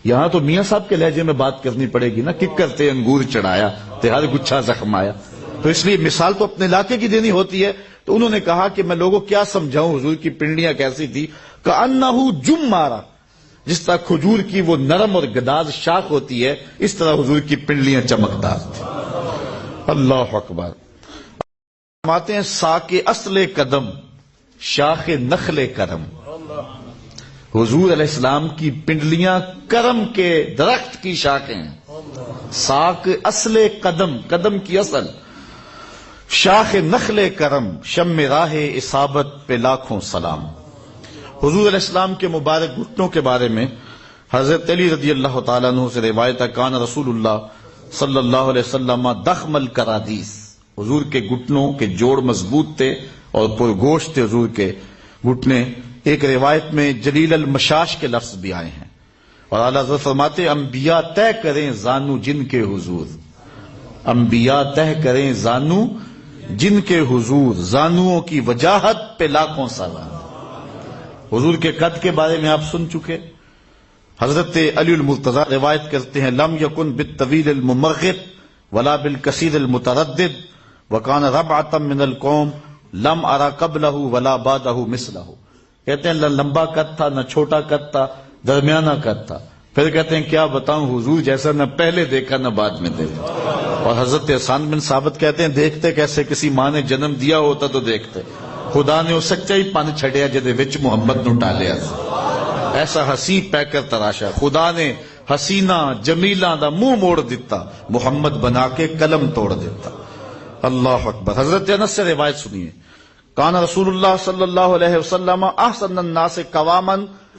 یہاں تو میاں صاحب کے لہجے میں بات کرنی پڑے گی نا. ککرتے انگور چڑھایا تے ہر گچھا زخم آیا. تو اس لیے مثال تو اپنے علاقے کی دینی ہوتی ہے. تو انہوں نے کہا کہ میں لوگوں کیا سمجھاؤں حضور کی پنڈلیاں کیسی تھی. کأنہ جمارہ، جس طرح کھجور کی وہ نرم اور گداز شاخ ہوتی ہے اس طرح حضور کی پنڈلیاں چمکدار تھی. اللہ اکبر. فرماتے ہیں ساق اصل قدم شاخ نخل کرم. حضور علیہ السلام کی پنڈلیاں کرم کے درخت کی شاخیں ہیں. ساق اصل قدم، قدم کی اصل. شاخ نخل کرم شم راہ اصابت پہ لاکھوں سلام. حضور علیہ السلام کے مبارک گھٹنوں کے بارے میں حضرت علی رضی اللہ تعالیٰ عنہ سے روایت ہے کان رسول اللہ صلی اللہ علیہ وسلم دخم الکرادیس. حضور کے گھٹنوں کے جوڑ مضبوط تھے اور پرگوشت تھے حضور کے گھٹنے. ایک روایت میں جلیل المشاش کے لفظ بھی آئے ہیں. اور اعلیٰ حضرت فرماتے انبیاء طے کریں زانو جن کے حضور، انبیاء طے کریں زانو جن کے حضور، زانوؤں کی وجاہت پہ لاکھوں سلام. حضور کے قد کے بارے میں آپ سن چکے. حضرت علی المرتضی روایت کرتے ہیں لم یکن بالطویل الممغط ولا بالکثیر المتردد وکان ربعۃ من القوم لم ارى قبلہ ولا بعدہ مثلہ. کہتے ہیں نہ لمبا قد تھا، نہ چھوٹا قد تھا، درمیانہ قد تھا. پھر کہتے ہیں کیا بتاؤں حضور جیسا نہ پہلے دیکھا نہ بعد میں دیکھا. اور حضرت حسان بن ثابت کہتے ہیں دیکھتے کیسے، کسی ماں نے جنم دیا ہوتا تو دیکھتے. خدا نے اس سچا ہی پن چھڑیا جدے وچ محمد نو ڈالیا. ایسا حسی پہ کر تراشا، خدا نے حسینہ جمیلہ دا منہ موڑ دیتا، محمد بنا کے قلم توڑ دیتا. اللہ اکبر. حضرت انس سے روایت سنیے کان رسول اللہ صلی اللہ علیہ وسلم احسن الناس قواما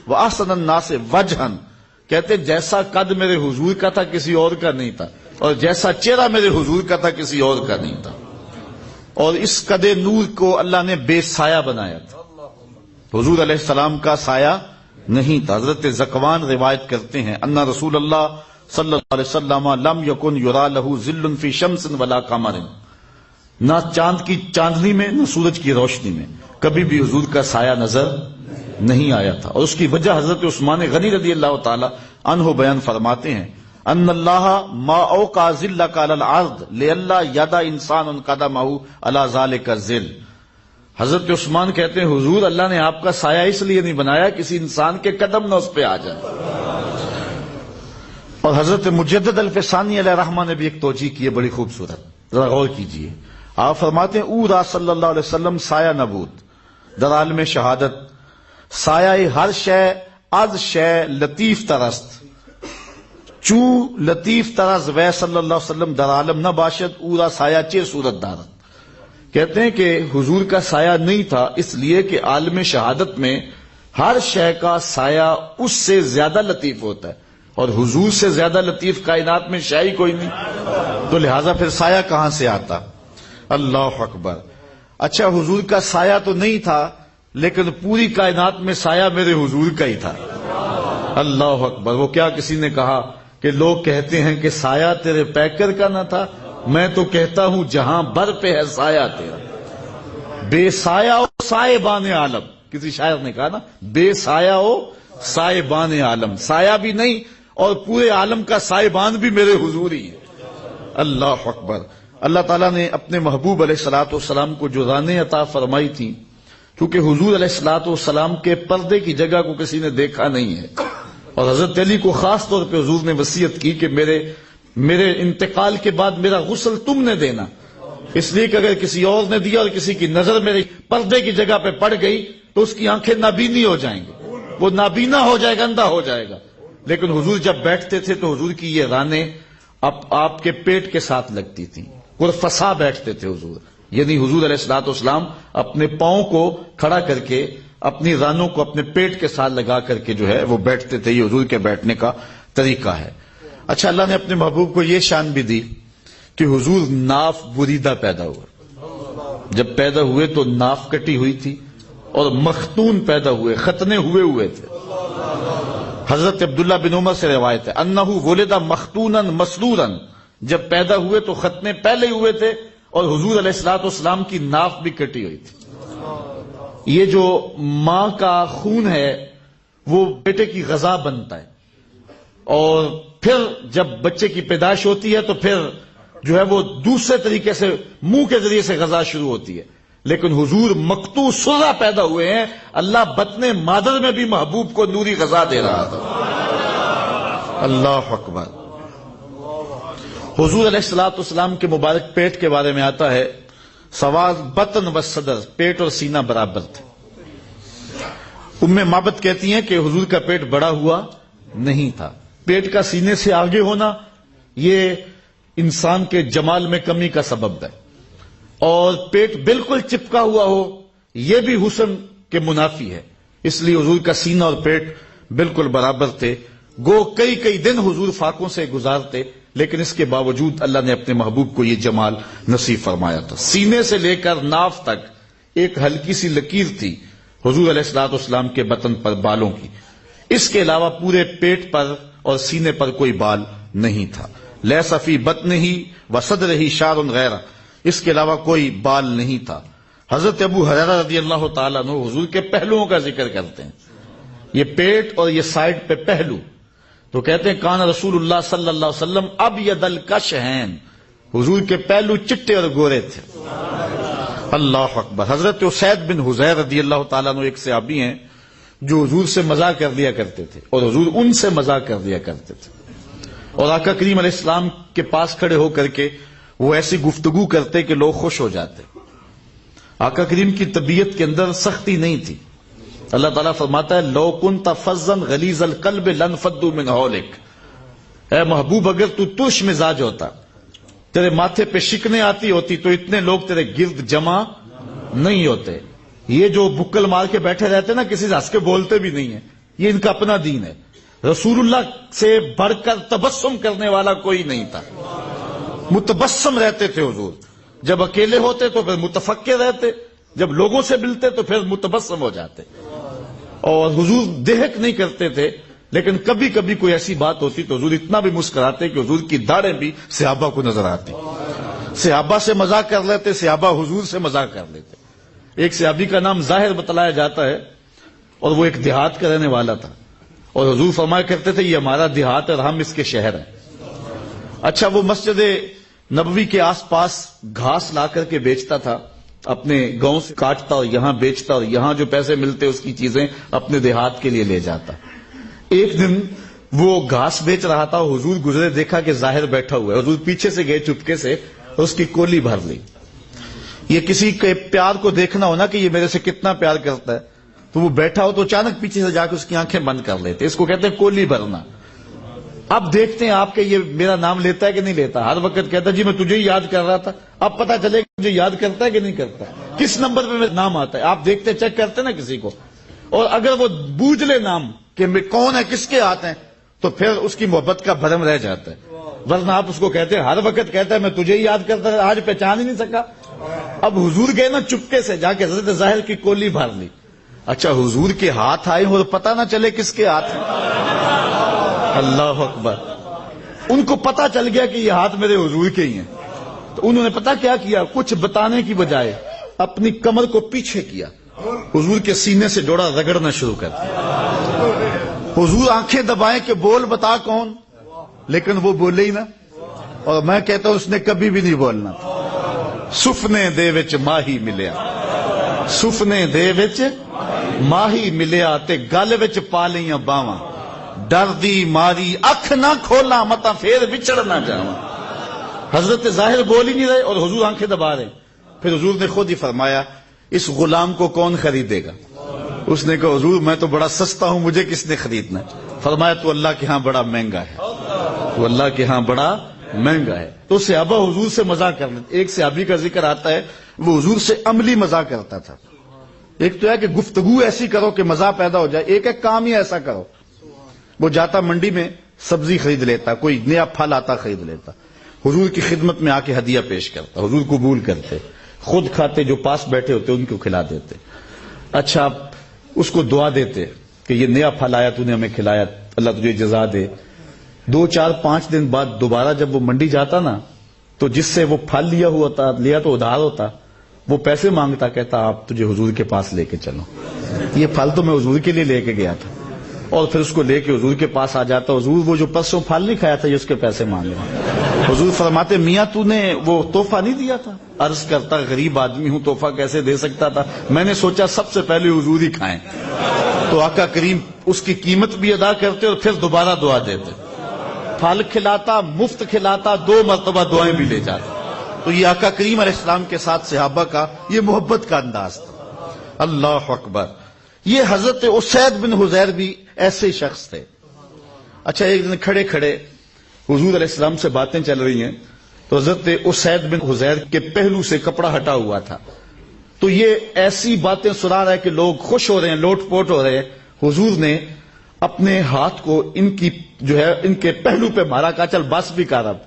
واحسن الناس وجہا. کہتے جیسا قد میرے حضور کا تھا کسی اور کا نہیں تھا، اور جیسا چہرہ میرے حضور کا تھا کسی اور کا نہیں تھا. اور اس قد نور کو اللہ نے بے سایہ بنایا تھا، حضور علیہ السلام کا سایہ نہیں تھا. حضرت زکوان روایت کرتے ہیں ان رسول اللہ صلی اللہ علیہ وسلم لم یکن یرا لہ ظل فی شمس ولا قمر. نہ چاند کی چاندنی میں نہ سورج کی روشنی میں کبھی بھی حضور کا سایہ نظر نہیں آیا تھا. اور اس کی وجہ حضرت عثمان غنی رضی اللہ تعالی عنہ بیان فرماتے ہیں ان اللہ ما اوقع ظلک علی الارض لئلا یدع انسان قدمہ علی ذلک الظل. حضرت عثمان کہتے ہیں حضور اللہ نے آپ کا سایہ اس لیے نہیں بنایا کسی انسان کے قدم نہ اس پہ آ جائے. اور حضرت مجدد الفسانی علیہ رحمہ نے بھی ایک توجیہ کی ہے بڑی خوبصورت، ذرا غور کیجیے. آپ فرماتے ہیں اورا صلی اللہ علیہ وسلم سایہ نبوت در عالم شہادت سایہ ہر شے از شے لطیف ترست چو لطیف ترز وے صلی اللہ علیہ وسلم در عالم نہ باشد اورا سایہ چے صورت دارت. کہتے ہیں کہ حضور کا سایہ نہیں تھا اس لیے کہ عالم شہادت میں ہر شے کا سایہ اس سے زیادہ لطیف ہوتا ہے، اور حضور سے زیادہ لطیف کائنات میں شے ہی کوئی نہیں. تو لہذا پھر سایہ کہاں سے آتا؟ اللہ اکبر. اچھا حضور کا سایہ تو نہیں تھا لیکن پوری کائنات میں سایہ میرے حضور کا ہی تھا. اللہ اکبر. وہ کیا کسی نے کہا کہ لوگ کہتے ہیں کہ سایہ تیرے پیکر کا نہ تھا، میں تو کہتا ہوں جہاں بر پہ ہے سایہ تیرا. بے سایہ ہو سائبان عالم، کسی شاعر نے کہا نا، بے سایہ ہو سائبان عالم. سایہ بھی نہیں اور پورے عالم کا سائبان بھی میرے حضور ہی ہے. اللہ اکبر. اللہ تعالیٰ نے اپنے محبوب علیہ الصلوۃ والسلام کو جو رانیں عطا فرمائی تھی، کیونکہ حضور علیہ الصلوۃ والسلام کے پردے کی جگہ کو کسی نے دیکھا نہیں ہے، اور حضرت علی کو خاص طور پہ حضور نے وصیت کی کہ میرے انتقال کے بعد میرا غسل تم نے دینا، اس لیے کہ اگر کسی اور نے دیا اور کسی کی نظر میرے پردے کی جگہ پہ پڑ گئی تو اس کی آنکھیں نابینی ہو جائیں گی، وہ نابینا ہو جائے گا، اندھا ہو جائے گا. لیکن حضور جب بیٹھتے تھے تو حضور کی یہ رانیں آپ کے پیٹ کے ساتھ لگتی تھیں، قرفصا بیٹھتے تھے حضور. یعنی حضور علیہ الصلوۃ والسلام اپنے پاؤں کو کھڑا کر کے اپنی رانوں کو اپنے پیٹ کے ساتھ لگا کر کے جو ہے وہ بیٹھتے تھے. یہ حضور کے بیٹھنے کا طریقہ ہے. اچھا اللہ نے اپنے محبوب کو یہ شان بھی دی کہ حضور ناف بریدہ پیدا ہوا. جب پیدا ہوئے تو ناف کٹی ہوئی تھی اور مختون پیدا ہوئے، ختنے ہوئے تھے. حضرت عبداللہ بن عمر سے روایت ہے انہو ولد مختونا مسرورا، جب پیدا ہوئے تو ختنے پہلے ہوئے تھے اور حضور علیہ الصلوۃ والسلام کی ناف بھی کٹی ہوئی تھی. یہ جو ماں کا خون ہے وہ بیٹے کی غذا بنتا ہے، اور پھر جب بچے کی پیدائش ہوتی ہے تو پھر جو ہے وہ دوسرے طریقے سے منہ کے ذریعے سے غذا شروع ہوتی ہے. لیکن حضور مقطوع سرہ پیدا ہوئے ہیں، اللہ بطن مادر میں بھی محبوب کو نوری غذا دے رہا تھا. اللہ اکبر. حضور علیہ الصلوۃ والسلام کے مبارک پیٹ کے بارے میں آتا ہے سواد بطن و صدر، پیٹ اور سینہ برابر تھے. ام معبد کہتی ہیں کہ حضور کا پیٹ بڑا ہوا نہیں تھا. پیٹ کا سینے سے آگے ہونا یہ انسان کے جمال میں کمی کا سبب ہے، اور پیٹ بالکل چپکا ہوا ہو یہ بھی حسن کے منافی ہے. اس لیے حضور کا سینہ اور پیٹ بالکل برابر تھے. گو کئی دن حضور فاقوں سے گزارتے، لیکن اس کے باوجود اللہ نے اپنے محبوب کو یہ جمال نصیب فرمایا تھا. سینے سے لے کر ناف تک ایک ہلکی سی لکیر تھی حضور علیہ الصلوۃ والسلام کے بطن پر بالوں کی. اس کے علاوہ پورے پیٹ پر اور سینے پر کوئی بال نہیں تھا. لیس فی بطنہ و صدرہ شعر غیرہ، اس کے علاوہ کوئی بال نہیں تھا. حضرت ابو ہریرہ رضی اللہ تعالیٰ عنہ حضور کے پہلوؤں کا ذکر کرتے ہیں. یہ پیٹ اور یہ سائڈ پہ پہلو، تو کہتے ہیں کان رسول اللہ صلی اللہ علیہ وسلم ابید الکشحین، حضور کے پہلو چٹے اور گورے تھے. اللہ اکبر. حضرت اسید بن حضیر رضی اللہ تعالیٰ عنہ ایک صحابی ہیں جو حضور سے مزاح کر لیا کرتے تھے اور حضور ان سے مزاح کر لیا کرتے تھے، اور آقا کریم علیہ السلام کے پاس کھڑے ہو کر کے وہ ایسی گفتگو کرتے کہ لوگ خوش ہو جاتے. آقا کریم کی طبیعت کے اندر سختی نہیں تھی. اللہ تعالیٰ فرماتا ہے لو کنت فظا غلیظ القلب لانفضوا من حولک، اے محبوب اگر تو ترش مزاج ہوتا، تیرے ماتھے پہ شکنیں آتی ہوتی تو اتنے لوگ تیرے گرد جمع نہیں ہوتے. یہ جو بکل مار کے بیٹھے رہتے نا، کسی سے ہنس کے بولتے بھی نہیں ہیں، یہ ان کا اپنا دین ہے. رسول اللہ سے بڑھ کر تبسم کرنے والا کوئی نہیں تھا. متبسم رہتے تھے حضور. جب اکیلے ہوتے تو پھر متفکر رہتے، جب لوگوں سے ملتے تو پھر متبسم ہو جاتے. اور حضور دہک نہیں کرتے تھے، لیکن کبھی کبھی کوئی ایسی بات ہوتی تو حضور اتنا بھی مسکراتے کہ حضور کی داڑھیں بھی صحابہ کو نظر آتی. صحابہ سے مذاق کر لیتے، صحابہ حضور سے مذاق کر لیتے. ایک صحابی کا نام ظاہر بتلایا جاتا ہے اور وہ ایک دیہات کا رہنے والا تھا، اور حضور فرمایا کرتے تھے یہ ہمارا دیہات ہے اور ہم اس کے شہر ہیں. اچھا وہ مسجد نبوی کے آس پاس گھاس لا کر کے بیچتا تھا، اپنے گاؤں سے کاٹتا اور یہاں بیچتا اور یہاں جو پیسے ملتے اس کی چیزیں اپنے دیہات کے لیے لے جاتا. ایک دن وہ گھاس بیچ رہا تھا، حضور گزرے، دیکھا کہ ظاہر بیٹھا ہوا ہے. حضور پیچھے سے گئے چپکے سے اور اس کی کولی بھر لی. یہ کسی کے پیار کو دیکھنا ہونا کہ یہ میرے سے کتنا پیار کرتا ہے، تو وہ بیٹھا ہو تو اچانک پیچھے سے جا کے اس کی آنکھیں بند کر لیتے. اس کو کہتے ہیں کولی بھرنا. اب دیکھتے ہیں آپ کے یہ میرا نام لیتا ہے کہ نہیں لیتا. ہر وقت کہتا ہے جی میں تجھے ہی یاد کر رہا تھا. اب پتا چلے کہ مجھے یاد کرتا ہے کہ نہیں کرتا، کس نمبر پہ میرا نام آتا ہے. آپ دیکھتے چیک کرتے نا کسی کو، اور اگر وہ بوجھ لے نام کہ کون ہے، کس کے ہاتھ ہیں، تو پھر اس کی محبت کا بھرم رہ جاتا ہے. ورنہ آپ اس کو کہتے ہیں ہر وقت کہتا ہے میں تجھے ہی یاد کرتا ہے، آج پہچان ہی نہیں سکا. اب حضور گئے نا چپکے سے جا کے حضرت ظاہر کی کولی بھر لی. اچھا حضور کے ہاتھ آئے اور پتہ نہ چلے کس کے ہاتھ ہیں. اللہ اکبر. ان کو پتا چل گیا کہ یہ ہاتھ میرے حضور کے ہی ہیں. تو انہوں نے پتا کیا کیا، کچھ بتانے کی بجائے اپنی کمر کو پیچھے کیا، حضور کے سینے سے جوڑا رگڑنا شروع کر دیا. حضور آنکھیں دبائیں کہ بول بتا کون، لیکن وہ بولے ہی نہ. اور میں کہتا ہوں اس نے کبھی بھی نہیں بولنا تھا. سفنے دے وچ ماہی ملیا، سفنے دے وچ ماہی ملیا تے گل وچ پا لیاں باواں، ڈر دی ماری اکھ نہ کھولا متا پھر وچڑ نہ جاواں. حضرت ظاہر بول ہی نہیں رہے اور حضور آنکھیں دبا رہے. پھر حضور نے خود ہی فرمایا اس غلام کو کون خریدے گا؟ اس نے کہا حضور میں تو بڑا سستا ہوں، مجھے کس نے خریدنا ہے؟ فرمایا تو اللہ کے ہاں بڑا مہنگا ہے، تو اللہ کے ہاں بڑا مہنگا ہے. تو صحابہ حضور سے مزاق کر لیتے. ایک صحابی کا ذکر آتا ہے وہ حضور سے عملی مزاق کرتا تھا. ایک تو ہے کہ گفتگو ایسی کرو کہ مزہ پیدا ہو جائے، ایک ہے کام ہی ایسا کرو. وہ جاتا منڈی میں سبزی خرید لیتا، کوئی نیا پھل آتا خرید لیتا، حضور کی خدمت میں آ کے ہدیہ پیش کرتا، حضور قبول کرتے، خود کھاتے، جو پاس بیٹھے ہوتے ان کو کھلا دیتے. اچھا اس کو دعا دیتے کہ یہ نیا پھل آیا تو نے ہمیں کھلایا، اللہ تجھے جزا دے. 2 4 5 دن بعد دوبارہ جب وہ منڈی جاتا نا تو جس سے وہ پھل لیا تو ادھار ہوتا، وہ پیسے مانگتا، کہتا آپ تجھے حضور کے پاس لے کے چلو، یہ پھل تو میں حضور کے لیے لے کے گیا تھا. اور پھر اس کو لے کے حضور کے پاس آ جاتا، حضور وہ جو پرسوں پھل نہیں کھایا تھا یہ اس کے پیسے مانگ رہا. حضور فرماتے میاں تو نے وہ تحفہ نہیں دیا تھا؟ عرض کرتا غریب آدمی ہوں، تحفہ کیسے دے سکتا تھا، میں نے سوچا سب سے پہلے حضور ہی کھائیں. تو آقا کریم اس کی قیمت بھی ادا کرتے اور پھر دوبارہ دعا دیتے. پھل کھلاتا، مفت کھلاتا، 2 مرتبہ دعائیں بھی لے جاتا. تو یہ آقا کریم علیہ السلام کے ساتھ صحابہ کا یہ محبت کا انداز تھا. اللہ اکبر. یہ حضرت اسید بن حضیر بھی ایسے شخص تھے. اچھا ایک دن کھڑے کھڑے حضور علیہ السلام سے باتیں چل رہی ہیں تو حضرت اسید بن حضیر کے پہلو سے کپڑا ہٹا ہوا تھا. تو یہ ایسی باتیں سنا رہا ہے کہ لوگ خوش ہو رہے ہیں، لوٹ پوٹ ہو رہے ہیں. حضور نے اپنے ہاتھ کو ان کی جو ہے ان کے پہلو پہ مارا، کہا چل بس بھی کر اب.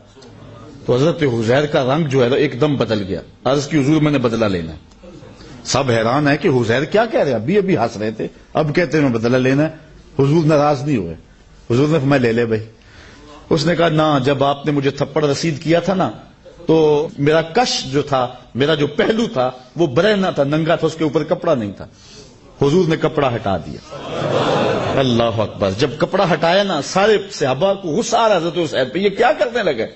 تو حضرت حضیر کا رنگ جو ہے ایک دم بدل گیا. عرض کی حضور میں نے بدلہ لینا ہے. سب حیران ہے کہ حضیر کیا کہہ رہے ہیں، ابھی ہنس رہے تھے، اب کہتے ہیں میں بدلہ لینا ہے. حضور ناراض نہیں ہوئے. حضور نے فرمایا لے لے بھائی. اس نے کہا نہ، جب آپ نے مجھے تھپڑ رسید کیا تھا نا تو میرا کش جو تھا، میرا جو پہلو تھا وہ برہنہ تھا، ننگا تھا، اس کے اوپر کپڑا نہیں تھا. حضور نے کپڑا ہٹا دیا. اللہ اکبر. جب کپڑا ہٹایا نا سارے صحابہ کو غصہ آ رہا حضرت اسید پہ، یہ کیا کرنے لگے.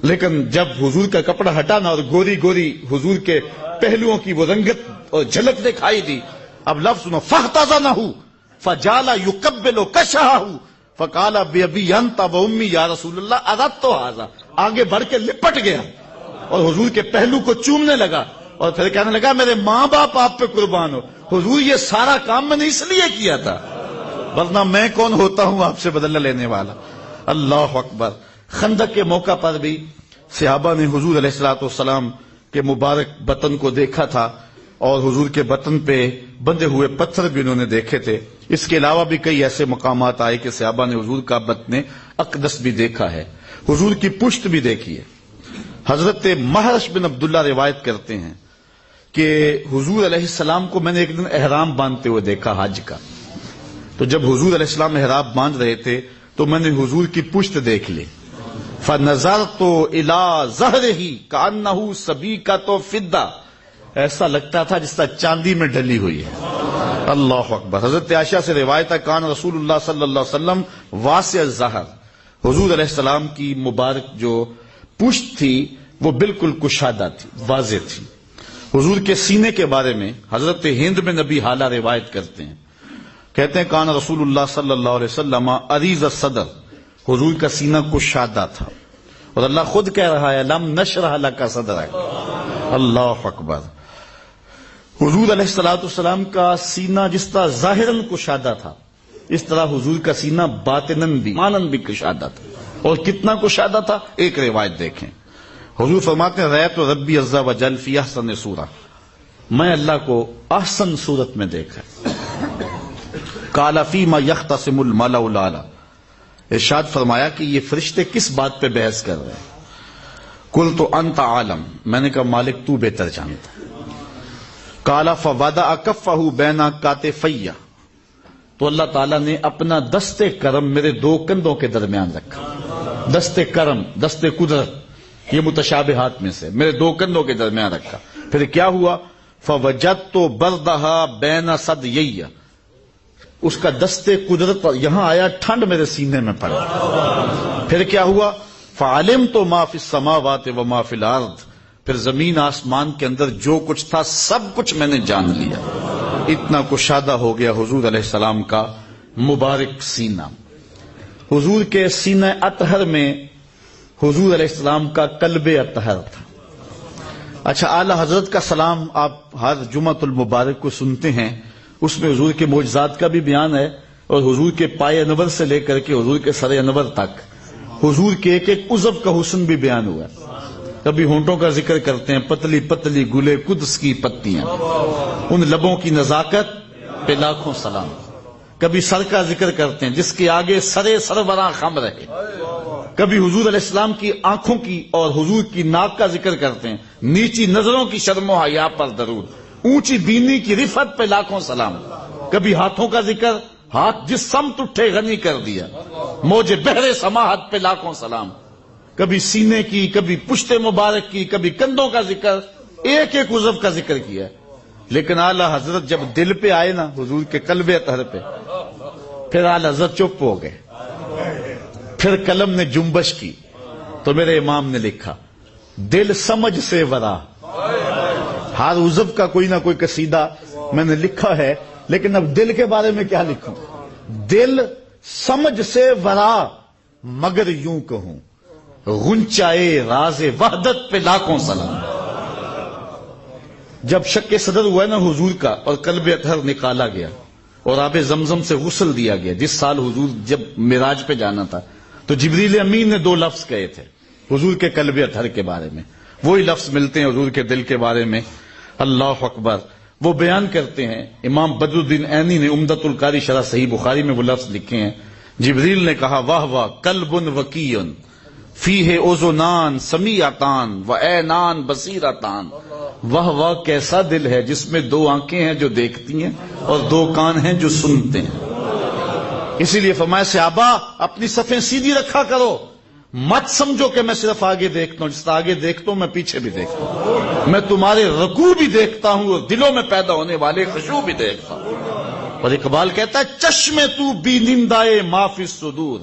لیکن جب حضور کا کپڑا ہٹا نا اور گوری گوری حضور کے پہلوؤں کی وہ رنگت اور جھلک دکھائی دی، اب لفظ سنو، فاحتضنہ فجعل یقبل کشہ فقال بأبی انت وأمی یا رسول اللہ اردت ھذا. آگے بڑھ کے لپٹ گیا اور حضور کے پہلو کو چومنے لگا اور پھر کہنے لگا میرے ماں باپ آپ پہ قربان ہو حضور، یہ سارا کام میں نے اس لیے کیا تھا، ورنہ میں کون ہوتا ہوں آپ سے بدلہ لینے والا. اللہ اکبر. خندق کے موقع پر بھی صحابہ نے حضور علیہ الصلوۃ والسلام کے مبارک بطن کو دیکھا تھا اور حضور کے بطن پہ بندے ہوئے پتھر بھی انہوں نے دیکھے تھے. اس کے علاوہ بھی کئی ایسے مقامات آئے کہ صحابہ نے حضور کا بطن اقدس بھی دیکھا ہے، حضور کی پشت بھی دیکھی ہے. حضرت محرش بن عبداللہ روایت کرتے ہیں کہ حضور علیہ السلام کو میں نے ایک دن احرام باندھتے ہوئے دیکھا حج کا. تو جب حضور علیہ السلام احرام باندھ رہے تھے تو میں نے حضور کی پشت دیکھ لی. فَنَظَرْتُ إِلَىٰ ظَهْرِهِ كَأَنَّهُ سَبِيكَةُ فِضَّةٌ. ایسا لگتا تھا جس طرح چاندی میں ڈلی ہوئی ہے. اللہ اکبر. حضرت عائشہ سے روایت ہے کان رسول اللہ صلی اللہ علیہ وسلم واسع الظہر. حضور علیہ السلام کی مبارک جو پشت تھی وہ بالکل کشادہ تھی، واضح تھی. حضور کے سینے کے بارے میں حضرت ہند میں نبی حالہ روایت کرتے ہیں، کہتے ہیں کان رسول اللہ صلی اللہ علیہ وسلم عریض الصدر. حضور کا سینہ کشادہ تھا اور اللہ خود کہہ رہا ہے لم نشرح لک صدرک. اللہ اکبر. حضور علیہ السلام کا سینہ جس طرح ظاہراً کشادہ تھا اس طرح حضور کا سینہ باطناً بھی مانن بھی کشادہ تھا. اور کتنا کشادہ تھا ایک روایت دیکھیں. حضور فرماتے ہیں رأیت ربی عز وجل فی احسن صورہ، میں اللہ کو احسن صورت میں دیکھا. قال فیما یختصم الملأ الاعلی. ارشاد فرمایا کہ یہ فرشتے کس بات پہ بحث کر رہے ہیں؟ قلت انت عالم، میں نے کہا مالک تو بہتر جانتا ہے۔ قال فوضع کفہ بین کاتفی، تو اللہ تعالیٰ نے اپنا دست کرم میرے دو کندھوں کے درمیان رکھا۔ دست کرم، دست قدرت، یہ متشابہات میں سے، میرے دو کندھوں کے درمیان رکھا۔ پھر کیا ہوا؟ فوجدت بردھا بین صدیی، اس کا دست قدرت یہاں آیا، ٹھنڈ میرے سینے میں پڑا۔ پھر کیا ہوا؟ فعلمت ما فی السماوات و ما فی الارض، پھر زمین آسمان کے اندر جو کچھ تھا سب کچھ میں نے جان لیا۔ اتنا کشادہ ہو گیا حضور علیہ السلام کا مبارک سینہ۔ حضور کے سینہ اطہر میں حضور علیہ السلام کا قلب اطہر تھا۔ اچھا، اعلی حضرت کا سلام آپ ہر جمعۃ المبارک کو سنتے ہیں، اس میں حضور کے معجزات کا بھی بیان ہے، اور حضور کے پائے انور سے لے کر کے حضور کے سر انور تک حضور کے ایک ایک عضو کا حسن بھی بیان ہوا ہے۔ کبھی ہونٹوں کا ذکر کرتے ہیں، پتلی پتلی گلے قدس کی پتیاں، ان لبوں کی نزاکت پہ لاکھوں سلام۔ کبھی سر کا ذکر کرتے ہیں جس کے آگے سرے سروراں خم رہے۔ کبھی حضور علیہ السلام کی آنکھوں کی اور حضور کی ناک کا ذکر کرتے ہیں، نیچی نظروں کی شرم و حیا پر درود، اونچی بینی کی رفت پہ لاکھوں سلام۔ کبھی ہاتھوں کا ذکر، ہاتھ جس سمت اٹھے غنی کر دیا، موج بحر سماحت پہ لاکھوں سلام۔ کبھی سینے کی، کبھی پشت مبارک کی، کبھی کندھوں کا ذکر، ایک ایک عضو کا ذکر کیا۔ لیکن اعلی حضرت جب دل پہ آئے نا، حضور کے قلب اطہر پہ، پھر اعلی حضرت چپ ہو گئے۔ پھر قلم نے جنبش کی تو میرے امام نے لکھا، دل سمجھ سے ورا۔ ہر عضو کا کوئی نہ کوئی قصیدہ میں نے لکھا ہے، لیکن اب دل کے بارے میں کیا لکھوں؟ دل سمجھ سے ورا، مگر یوں کہوں غنچائے راز وحدت پہ لاکھوں سلام۔ جب شک صدر ہوا نا حضور کا اور قلب اطہر نکالا گیا اور آب زمزم سے غسل دیا گیا، جس سال حضور جب معراج پہ جانا تھا، تو جبریل امین نے دو لفظ کہے تھے حضور کے قلب اطہر کے بارے میں، وہی لفظ ملتے ہیں حضور کے دل کے بارے میں، اللہ اکبر۔ وہ بیان کرتے ہیں، امام بدر الدین عینی نے عمدۃ القاری شرح صحیح بخاری میں وہ لفظ لکھے ہیں، جبریل نے کہا، واہ واہ قلب وکیع فیہ اذنان سمیعتان و عینان بصیرتان، واہ واہ کیسا دل ہے جس میں دو آنکھیں ہیں جو دیکھتی ہیں اور دو کان ہیں جو سنتے ہیں۔ اسی لیے فرمایا، صحابہ اپنی صفیں سیدھی رکھا کرو، مت سمجھو کہ میں صرف آگے دیکھتا ہوں، جس طرح آگے دیکھتا ہوں میں پیچھے بھی دیکھتا ہوں، میں تمہارے رکوع بھی دیکھتا ہوں اور دلوں میں پیدا ہونے والے خشوع بھی دیکھتا ہوں۔ اور اقبال کہتا ہے، چشم تو بی نندائے ما فی الصدور،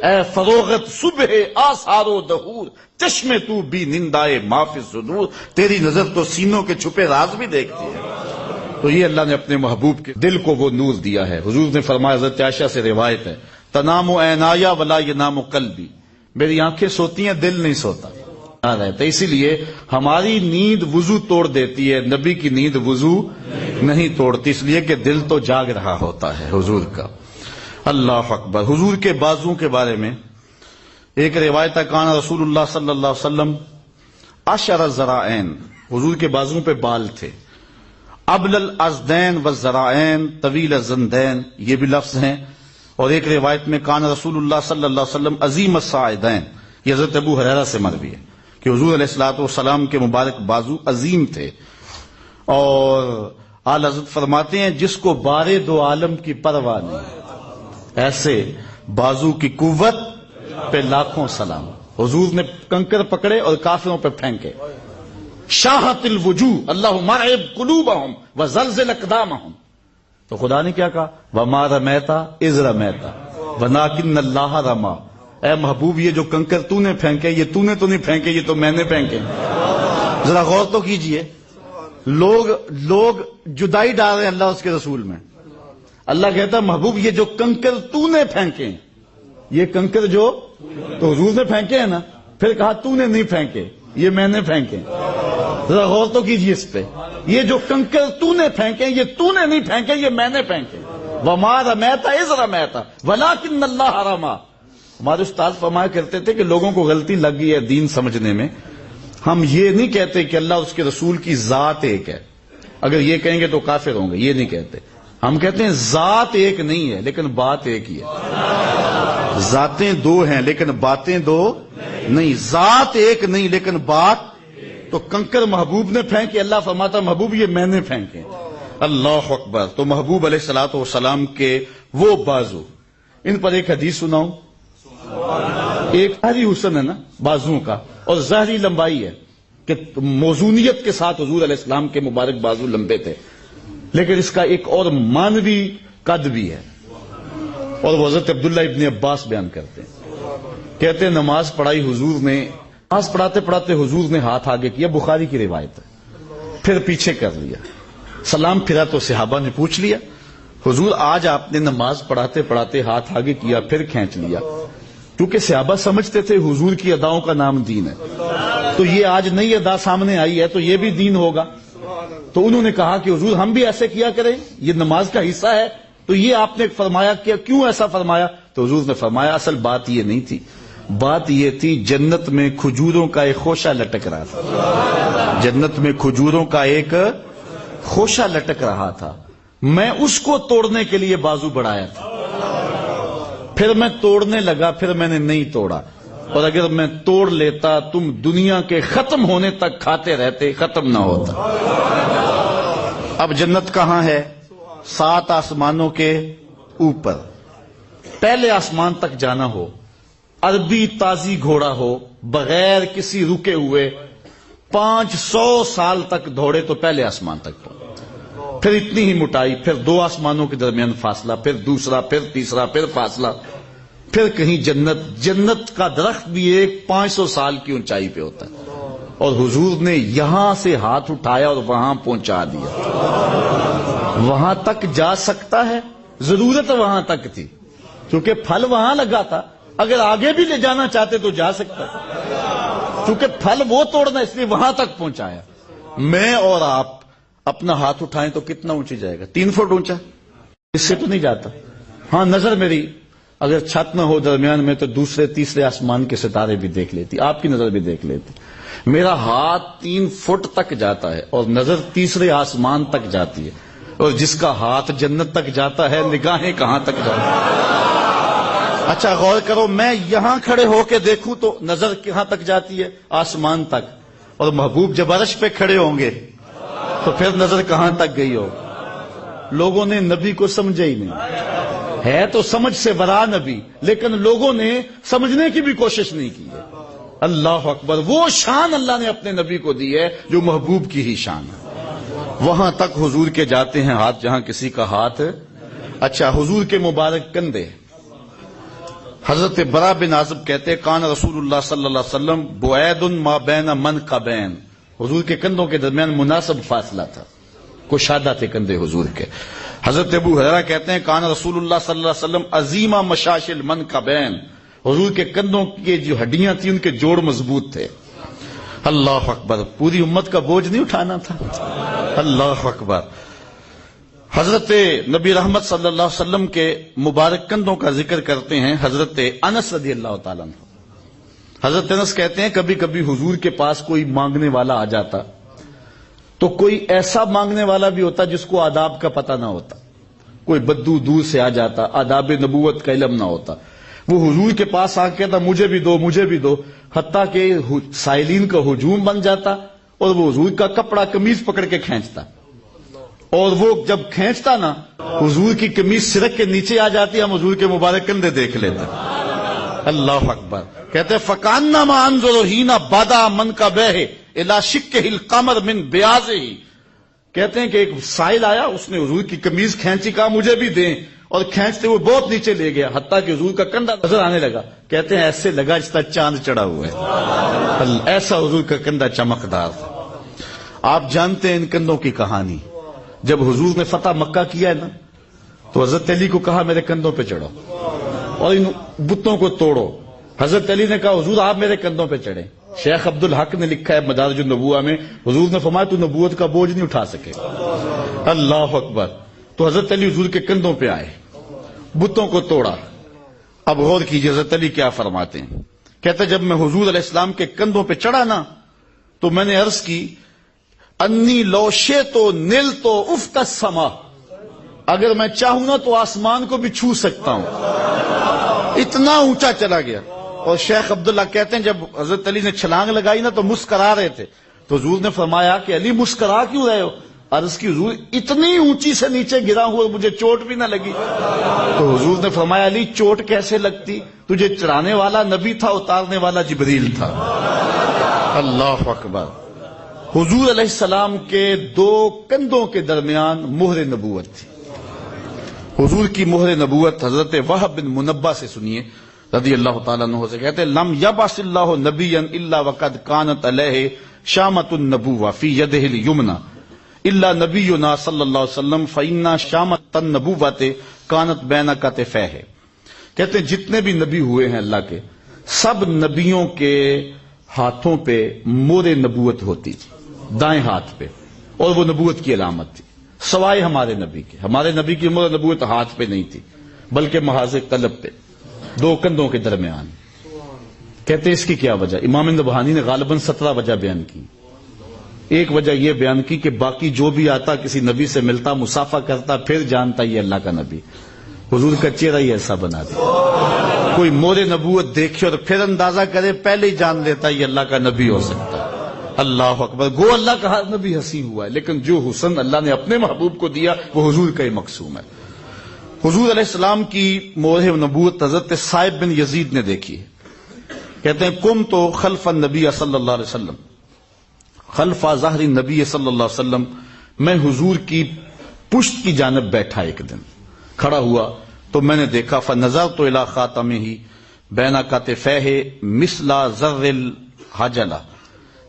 اے فروغت صبح آثار و دہور، چشم تو بی نندائے ما فی الصدور، تیری نظر تو سینوں کے چھپے راز بھی دیکھتی ہے۔ تو یہ اللہ نے اپنے محبوب کے دل کو وہ نور دیا ہے۔ حضور نے فرمایا، حضرت عائشہ سے روایت ہے، تنام عینایا ولا ینام قلبی، میری آنکھیں سوتی ہیں دل نہیں سوتا رہتا۔ اسی لیے ہماری نیند وضو توڑ دیتی ہے، نبی کی نیند وضو نہیں توڑتی، اس لیے کہ دل تو جاگ رہا ہوتا ہے حضور کا۔ اللہ اکبر۔ حضور کے بازو کے بارے میں ایک روایت ہے، کان رسول اللہ صلی اللہ علیہ وسلم اشر ذراعین، حضور کے بازو پہ بال تھے، ابل الازدین والذراعین طویل الزندین، یہ بھی لفظ ہیں۔ اور ایک روایت میں کان رسول اللہ صلی اللہ علیہ وسلم عظیم الساعدین، یہ حضرت ابو ہریرہ سے مروی ہے کہ حضور علیہ الصلوۃ والسلام کے مبارک بازو عظیم تھے۔ اور اعلی حضرت فرماتے ہیں، جس کو بارے دو عالم کی پرواہ نہیں، ایسے بازو کی قوت پہ لاکھوں سلام۔ حضور نے کنکر پکڑے اور کافروں پہ پھینکے، شاہت الوجوہ اللہم ارعب قلوبہم وزلزل اقدامہم، تو خدا نے کیا کہا، وما رمیتا اذ رمیتا ولکن اللہ رما، اے محبوب یہ جو کنکر تو نے پھینکے، یہ تو نے تو نہیں پھینکے، یہ تو میں نے پھینکے۔ ذرا غور تو کیجئے، لوگ جدائی ڈال رہے ہیں اللہ اس کے رسول میں۔ اللہ کہتا ہے، محبوب یہ جو کنکر تو نے پھینکے، یہ کنکر جو تو حضور نے پھینکے ہیں نا، پھر کہا تو نے نہیں پھینکے، یہ میں نے پھینکے۔ ذرا غور تو کیجئے اس پہ، یہ جو کنکر تو نے پھینکے، یہ تو نے نہیں پھینکے، یہ میں نے پھینکے۔ وما رمیتا اذ رمیتا ولکن اللہ رما۔ ہمارے استاد فرمایا کرتے تھے کہ لوگوں کو غلطی لگ گئی ہے دین سمجھنے میں، ہم یہ نہیں کہتے کہ اللہ اس کے رسول کی ذات ایک ہے، اگر یہ کہیں گے تو کافر ہوں گے، یہ نہیں کہتے۔ ہم کہتے ہیں ذات ایک نہیں ہے لیکن بات ایک ہی ہے۔ ذاتیں دو ہیں لیکن باتیں دو نہیں، ذات ایک نہیں لیکن بات تو کنکر محبوب نے پھینکے، اللہ فرماتا محبوب یہ میں نے پھینکے، اللہ اکبر۔ تو محبوب علیہ الصلوۃ والسلام کے وہ بازو، ان پر ایک حدیث سناؤں، ایک ظاہری حسن ہے نا بازوؤں کا، اور ظاہری لمبائی ہے کہ موزونیت کے ساتھ حضور علیہ السلام کے مبارک بازو لمبے تھے، لیکن اس کا ایک اور مانوی قد بھی ہے، اور وہ حضرت عبداللہ ابن عباس بیان کرتے ہیں، کہتے ہیں نماز پڑھائی حضور نے، نماز پڑھاتے پڑھاتے حضور نے ہاتھ آگے کیا، بخاری کی روایت ہے، پھر پیچھے کر لیا، سلام پھرا تو صحابہ نے پوچھ لیا حضور آج آپ نے نماز پڑھاتے پڑھاتے ہاتھ آگے کیا پھر کھینچ لیا، کیونکہ صحابہ سمجھتے تھے حضور کی اداؤں کا نام دین ہے، تو یہ آج نئی ادا سامنے آئی ہے تو یہ بھی دین ہوگا، تو انہوں نے کہا کہ حضور ہم بھی ایسے کیا کریں، یہ نماز کا حصہ ہے، تو یہ آپ نے فرمایا کہ کیوں ایسا فرمایا؟ تو حضور نے فرمایا اصل بات یہ نہیں تھی، بات یہ تھی جنت میں کھجوروں کا ایک خوشہ لٹک رہا تھا، جنت میں کھجوروں کا ایک خوشہ لٹک رہا تھا، میں اس کو توڑنے کے لیے بازو بڑھایا تھا، پھر میں توڑنے لگا، پھر میں نے نہیں توڑا، اور اگر میں توڑ لیتا تم دنیا کے ختم ہونے تک کھاتے رہتے، ختم نہ ہوتا۔ اب جنت کہاں ہے؟ 7 آسمانوں کے اوپر، پہلے آسمان تک جانا ہو، عربی تازی گھوڑا ہو، بغیر کسی رکے ہوئے 500 سال تک دوڑے تو پہلے آسمان تک پہنچے، پھر اتنی ہی موٹائی، پھر 2 آسمانوں کے درمیان فاصلہ، پھر دوسرا، پھر تیسرا، پھر فاصلہ، پھر کہیں جنت، جنت کا درخت بھی ایک 500 سال کی اونچائی پہ ہوتا ہے، اور حضور نے یہاں سے ہاتھ اٹھایا اور وہاں پہنچا دیا، وہاں تک جا سکتا ہے، ضرورت وہاں تک تھی کیونکہ پھل وہاں لگا تھا، اگر آگے بھی لے جانا چاہتے تو جا سکتا، کیونکہ پھل وہ توڑنا اس لیے وہاں تک پہنچایا۔ میں اور آپ اپنا ہاتھ اٹھائیں تو کتنا اونچی جائے گا؟ 3 فٹ اونچا، اس سے تو نہیں جاتا۔ ہاں نظر میری اگر چھت نہ ہو درمیان میں تو دوسرے تیسرے آسمان کے ستارے بھی دیکھ لیتی، آپ کی نظر بھی دیکھ لیتی، میرا ہاتھ 3 فٹ تک جاتا ہے اور نظر تیسرے آسمان تک جاتی ہے، اور جس کا ہاتھ جنت تک جاتا ہے نگاہیں کہاں تک جاتی ہیں؟ اچھا غور کرو، میں یہاں کھڑے ہو کے دیکھوں تو نظر کہاں تک جاتی ہے؟ آسمان تک، اور محبوب جب عرش پہ کھڑے ہوں گے تو پھر نظر کہاں تک گئی ہو؟ لوگوں نے نبی کو سمجھے ہی نہیں، ہے تو سمجھ سے ورا نبی، لیکن لوگوں نے سمجھنے کی بھی کوشش نہیں کی ہے۔ اللہ اکبر، وہ شان اللہ نے اپنے نبی کو دی ہے جو محبوب کی ہی شان ہے، وہاں تک حضور کے جاتے ہیں ہاتھ جہاں کسی کا ہاتھ۔ اچھا حضور کے مبارک کندھے، حضرت برا بن عازب کہتے کان رسول اللہ صلی اللہ علیہ وسلم بعید ما بین منکبین، حضور کے کندھوں کے درمیان مناسب فاصلہ تھا، کشادہ تھے کندھے حضور کے۔ حضرت ابو ہریرہ کہتے ہیں کان رسول اللہ صلی اللہ علیہ وسلم عظیم مشاش المنکبین، حضور کے کندھوں کی جو ہڈیاں تھیں ان کے جوڑ مضبوط تھے۔ اللہ اکبر، پوری امت کا بوجھ نہیں اٹھانا تھا، اللہ اکبر۔ حضرت نبی رحمت صلی اللہ علیہ وسلم کے مبارک کندھوں کا ذکر کرتے ہیں حضرت انس رضی اللہ تعالیٰ عنہ۔ حضرت انس کہتے ہیں کبھی کبھی حضور کے پاس کوئی مانگنے والا آ جاتا تو کوئی ایسا مانگنے والا بھی ہوتا جس کو آداب کا پتہ نہ ہوتا، کوئی بدو دور سے آ جاتا، آداب نبوت کا علم نہ ہوتا، وہ حضور کے پاس آ کے کہتا مجھے بھی دو مجھے بھی دو، حتیٰ کہ سائلین کا ہجوم بن جاتا اور وہ حضور کا کپڑا قمیض پکڑ کے کھینچتا، اور وہ جب کھینچتا نا حضور کی قمیض سرک کے نیچے آ جاتی، ہم حضور کے مبارک کندھے دیکھ لیتے۔ اللہ اکبر، کہتے فکانما انظر حین بدا منکبہ الی شقہ القمر من بیاضہ، کہتے ہیں کہ ایک سائل آیا، اس نے حضور کی قمیض کھینچی، کہا مجھے بھی دیں، اور کھینچتے ہوئے بہت نیچے لے گیا حتیٰ کہ حضور کا کندھا نظر آنے لگا، کہتے ہیں ایسے لگا جس طرح چاند چڑھا ہوا ہے، ایسا حضور کا کندھا چمکدار تھا۔ آپ جانتے ہیں ان کندھوں کی کہانی، جب حضور نے فتح مکہ کیا ہے نا تو حضرت علی کو کہا میرے کندھوں پہ چڑھو اور ان بتوں کو توڑو، حضرت علی نے کہا حضور آپ میرے کندھوں پہ چڑھیں۔ شیخ عبد الحق نے لکھا ہے مدارج النبوہ میں، حضور نے فرمایا تو نبوت کا بوجھ نہیں اٹھا سکے، اللہ اکبر۔ تو حضرت علی حضور کے کندھوں پہ آئے، بتوں کو توڑا۔ اب غور کیجئے حضرت علی کیا فرماتے ہیں، کہتے جب میں حضور علیہ السلام کے کندھوں پہ چڑھا نا تو میں نے عرض کی انی لو شئت نلت افق السما، اگر میں چاہوں نا تو آسمان کو بھی چھو سکتا ہوں، اتنا اونچا چلا گیا. اور شیخ عبداللہ کہتے ہیں جب حضرت علی نے چھلانگ لگائی نا تو مسکرا رہے تھے, تو حضور نے فرمایا کہ علی مسکرا کیوں رہے ہو؟ عرض کی حضور اتنی اونچی سے نیچے گرا ہوں اور مجھے چوٹ بھی نہ لگی. تو حضور نے فرمایا علی چوٹ کیسے لگتی؟ تجھے چڑھانے والا نبی تھا, اتارنے والا جبریل تھا. اللہ اکبر. حضور علیہ السلام کے دو کندھوں کے درمیان مہر نبوت تھی. حضور کی مہر نبوت حضرت وہب بن منبہ سے سنیے رضی اللہ تعالیٰ عنہ سے, کہتے ہیں لم یبعث اللہ نبیا الا وقد کانت علیہ شامۃ النبوہ فی یدہ الیمنی الا نبینا صلی اللہ علیہ وسلم فإن شامۃ النبوۃ کانت بین کتفیہ. کہتے ہیں جتنے بھی نبی ہوئے ہیں اللہ کے, سب نبیوں کے ہاتھوں پہ مہر نبوت ہوتی تھی, دائیں ہاتھ پہ, اور وہ نبوت کی علامت تھی, سوائے ہمارے نبی کے. ہمارے نبی کی مہر نبوت ہاتھ پہ نہیں تھی بلکہ محاذ قلب پہ, دو کندھوں کے درمیان. کہتے ہیں اس کی کیا وجہ؟ امام نبہانی نے غالباً 17 وجہ بیان کی. ایک وجہ یہ بیان کی کہ باقی جو بھی آتا کسی نبی سے ملتا, مصافحہ کرتا, پھر جانتا یہ اللہ کا نبی. حضور کا چہرہ ہی ایسا بنا دیا, کوئی مہر نبوت دیکھے اور پھر اندازہ کرے, پہلے ہی جان لیتا یہ اللہ کا نبی ہو سکتا. اللہ اکبر. گو اللہ کا ہر نبی حسین ہوا ہے, لیکن جو حسن اللہ نے اپنے محبوب کو دیا وہ حضور کا ہی مقسوم ہے. حضور علیہ السلام کی مہر نبوت حضرت صائب بن یزید نے دیکھی. کہتے ہیں کم تو خلف النبی صلی اللہ علیہ وسلم, خلف ظہر النبی صلی اللہ علیہ وسلم, میں حضور کی پشت کی جانب بیٹھا, ایک دن کھڑا ہوا تو میں نے دیکھا فنظرت الی خاتمہ بین کتفیہ مثل زر الحجلہ,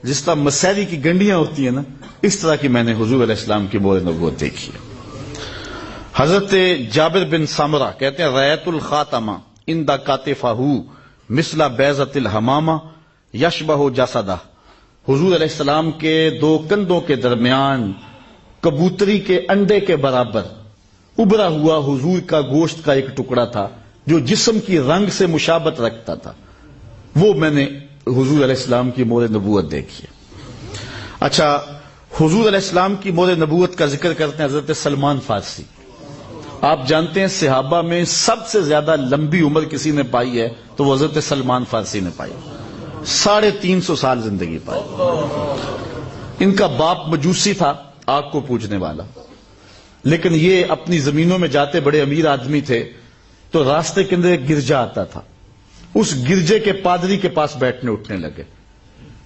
جس طرح مسیری کی گنڈیاں ہوتی ہیں نا, اس طرح کی میں نے حضور علیہ السلام کی مہر نبوت دیکھی ہے. حضرت جابر بن سامرہ کہتے ہیں رأیت الخاتمہ عند کتفہ مثل بیضۃ الحمامہ یشبہ جسدہ. حضور علیہ السلام کے دو کندھوں کے درمیان کبوتری کے انڈے کے برابر ابھرا ہوا حضور کا گوشت کا ایک ٹکڑا تھا جو جسم کی رنگ سے مشابہت رکھتا تھا. وہ میں نے حضور علیہ السلام کی مہر نبوت دیکھی ہے. اچھا, حضور علیہ السلام کی مہر نبوت کا ذکر کرتے ہیں حضرت سلمان فارسی. آپ جانتے ہیں صحابہ میں سب سے زیادہ لمبی عمر کسی نے پائی ہے تو وہ حضرت سلمان فارسی نے پائی, 350 سال زندگی پائی. ان کا باپ مجوسی تھا, آگ کو پوجنے والا, لیکن یہ اپنی زمینوں میں جاتے, بڑے امیر آدمی تھے, تو راستے کے اندر ایک گرجا آتا تھا. اس گرجے کے پادری کے پاس بیٹھنے اٹھنے لگے.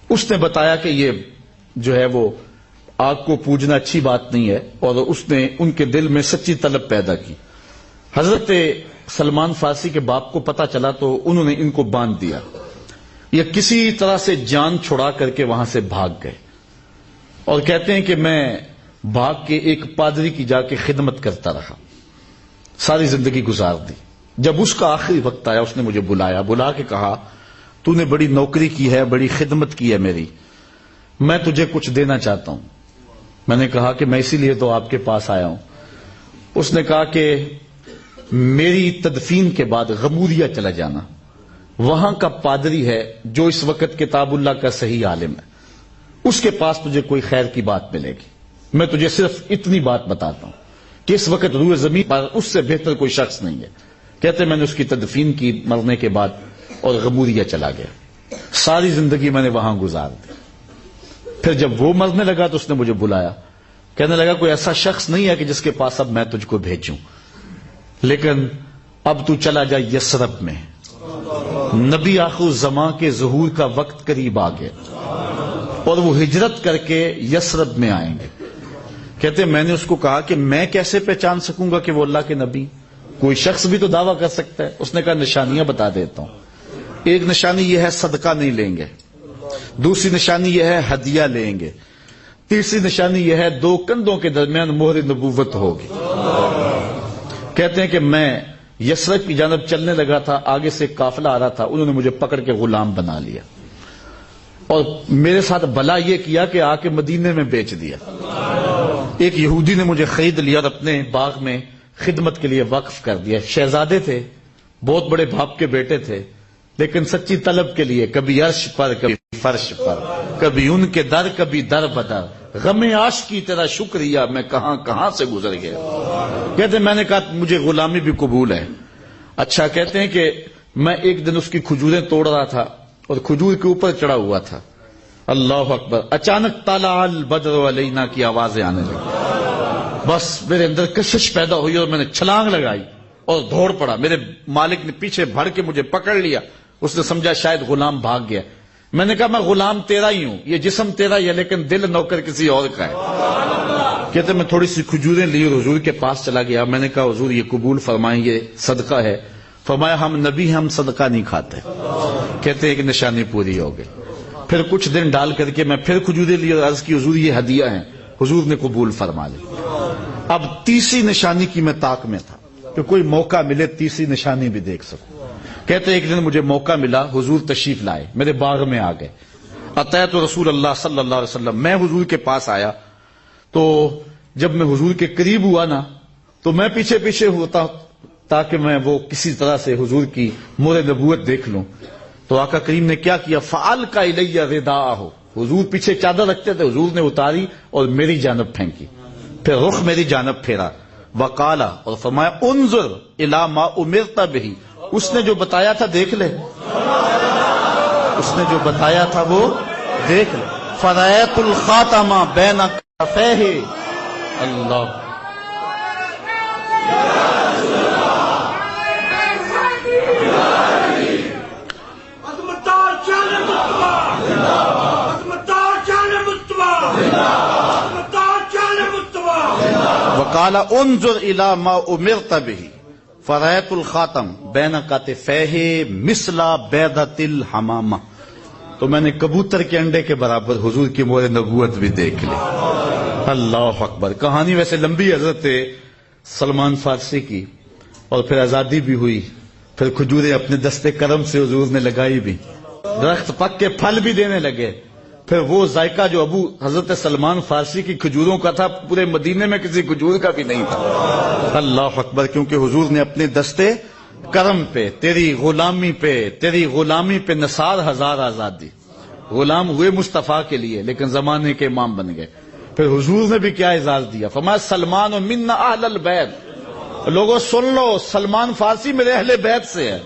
اس نے بتایا کہ یہ جو ہے وہ آگ کو پوجنا اچھی بات نہیں ہے, اور اس نے ان کے دل میں سچی طلب پیدا کی. حضرت سلمان فارسی کے باپ کو پتا چلا تو انہوں نے ان کو باندھ دیا. یہ کسی طرح سے جان چھڑا کر کے وہاں سے بھاگ گئے, اور کہتے ہیں کہ میں بھاگ کے ایک پادری کی جا کے خدمت کرتا رہا, ساری زندگی گزار دی. جب اس کا آخری وقت آیا اس نے مجھے بلایا, بلا کے کہا تو نے بڑی نوکری کی ہے, بڑی خدمت کی ہے میری, میں تجھے کچھ دینا چاہتا ہوں. میں نے کہا کہ میں اسی لیے تو آپ کے پاس آیا ہوں. اس نے کہا کہ میری تدفین کے بعد غموریا چلا جانا, وہاں کا پادری ہے جو اس وقت کتاب اللہ کا صحیح عالم ہے, اس کے پاس تجھے کوئی خیر کی بات ملے گی. میں تجھے صرف اتنی بات بتاتا ہوں کہ اس وقت روئے زمین پر اس سے بہتر کوئی شخص نہیں ہے. کہتے میں نے اس کی تدفین کی مرنے کے بعد, اور غموریا چلا گیا. ساری زندگی میں نے وہاں گزار دی. پھر جب وہ مرنے لگا تو اس نے مجھے بلایا, کہنے لگا کوئی ایسا شخص نہیں ہے کہ جس کے پاس اب میں تجھ کو بھیجوں, لیکن اب تو چلا جا یثرب میں, نبی آخر الزماں کے ظہور کا وقت قریب آ گیا, اور وہ ہجرت کر کے یثرب میں آئیں گے. کہتے میں نے اس کو کہا کہ میں کیسے پہچان سکوں گا کہ وہ اللہ کے نبی؟ کوئی شخص بھی تو دعویٰ کر سکتا ہے. اس نے کہا نشانیاں بتا دیتا ہوں. ایک نشانی یہ ہے صدقہ نہیں لیں گے, دوسری نشانی یہ ہے ہدیہ لیں گے, تیسری نشانی یہ ہے دو کندھوں کے درمیان مہر نبوت ہوگی. کہتے ہیں کہ میں یثرب کی جانب چلنے لگا تھا, آگے سے قافلہ آ رہا تھا, انہوں نے مجھے پکڑ کے غلام بنا لیا, اور میرے ساتھ بھلا یہ کیا کہ آ کے مدینے میں بیچ دیا. ایک یہودی نے مجھے خرید لیا اور اپنے باغ میں خدمت کے لیے وقف کر دیا. شہزادے تھے, بہت بڑے باپ کے بیٹے تھے, لیکن سچی طلب کے لیے کبھی عرش پر کبھی فرش پر, کبھی ان کے در کبھی در بدر, غم عاشقی تیرا شکریہ میں کہاں کہاں سے گزر گیا. کہتے ہیں میں نے کہا مجھے غلامی بھی قبول ہے. اچھا, کہتے ہیں کہ میں ایک دن اس کی کھجوریں توڑ رہا تھا اور کھجور کے اوپر چڑھا ہوا تھا. اللہ اکبر. اچانک طلع البدر علینا کی آوازیں آنے لگی. بس میرے اندر کشش پیدا ہوئی اور میں نے چھلانگ لگائی اور دوڑ پڑا. میرے مالک نے پیچھے بڑھ کے مجھے پکڑ لیا. اس نے سمجھا شاید غلام بھاگ گیا. میں نے کہا میں غلام تیرا ہی ہوں, یہ جسم تیرا ہی ہے لیکن دل نوکر کسی اور کا ہے. کہتے میں تھوڑی سی کھجوریں لی اور حضور کے پاس چلا گیا. میں نے کہا حضور یہ قبول فرمائیں, یہ صدقہ ہے. فرمایا ہم نبی ہم صدقہ نہیں کھاتے. کہتے ایک نشانی پوری ہو گئی. پھر کچھ دن ڈال کر کے میں پھر کھجوریں لی اور عرض کی حضور یہ ہدیہ ہیں. حضور نے قبول فرما لی. اب تیسری نشانی کی میں طاق میں تھا کہ کوئی موقع ملے تیسری نشانی بھی دیکھ سکوں. کہتے ایک دن مجھے موقع ملا, حضور تشریف لائے, میرے باغ میں آ گئے. اتیت رسول اللہ صلی اللہ علیہ وسلم, میں حضور کے پاس آیا. تو جب میں حضور کے قریب ہوا نا تو میں پیچھے پیچھے ہوتا تاکہ میں وہ کسی طرح سے حضور کی مہر نبوت دیکھ لوں. تو آقا کریم نے کیا کیا, فعال کا الیہ رداءہ, حضور پیچھے چادر رکھتے تھے, حضور نے اتاری اور میری جانب پھینکی. پھر رخ میری جانب پھیرا. وقالا, اور فرمایا انظر الی ما امرت بہ, اس نے جو بتایا تھا دیکھ لے, اس نے جو بتایا تھا وہ دیکھ لے. فرأیت الخاتم بین کفیہ. اللہ وقال انظر الى ما امرت به فرأيت الخاتم بين كتفيه مثل بيضة الحمامة. تو میں نے کبوتر کے انڈے کے برابر حضور کی مہر نبوت بھی دیکھ لی. اللہ اکبر. کہانی ویسے لمبی حضرت سلمان فارسی کی, اور پھر آزادی بھی ہوئی, پھر کھجوریں اپنے دستے کرم سے حضور نے لگائی بھی, درخت پک کے پھل بھی دینے لگے. پھر وہ ذائقہ جو ابو حضرت سلمان فارسی کی کھجوروں کا تھا پورے مدینے میں کسی کھجور کا بھی نہیں تھا. اللہ اکبر. کیونکہ حضور نے اپنے دستے کرم پہ, تیری غلامی پہ نثار ہزار آزادی. غلام ہوئے مصطفیٰ کے لیے لیکن زمانے کے امام بن گئے. پھر حضور نے بھی کیا اعزاز دیا, فرمایا سلمان و منا اہل البیت. لوگوں سن لو, سلمان فارسی میرے اہل بیت سے ہے.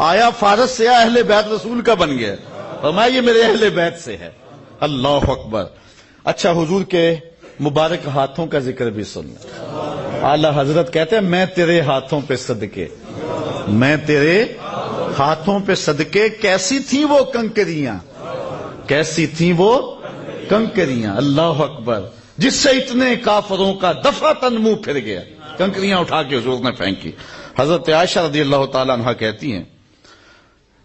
آیا فارس سے اہل بیت رسول کا بن گیا, فرمایا یہ میرے اہل بیت سے ہے. اللہ اکبر. اچھا, حضور کے مبارک ہاتھوں کا ذکر بھی سن لیں. اعلی حضرت کہتے ہیں میں تیرے ہاتھوں پہ صدقے, میں تیرے ہاتھوں پہ صدقے. کیسی تھیں وہ کنکریاں, کیسی تھیں وہ کنکریاں. اللہ اکبر. جس سے اتنے کافروں کا دفعتاً منہ پھر گیا. کنکریاں اٹھا کے حضور نے پھینکی. حضرت عائشہ رضی اللہ تعالیٰ عنہا کہتی ہیں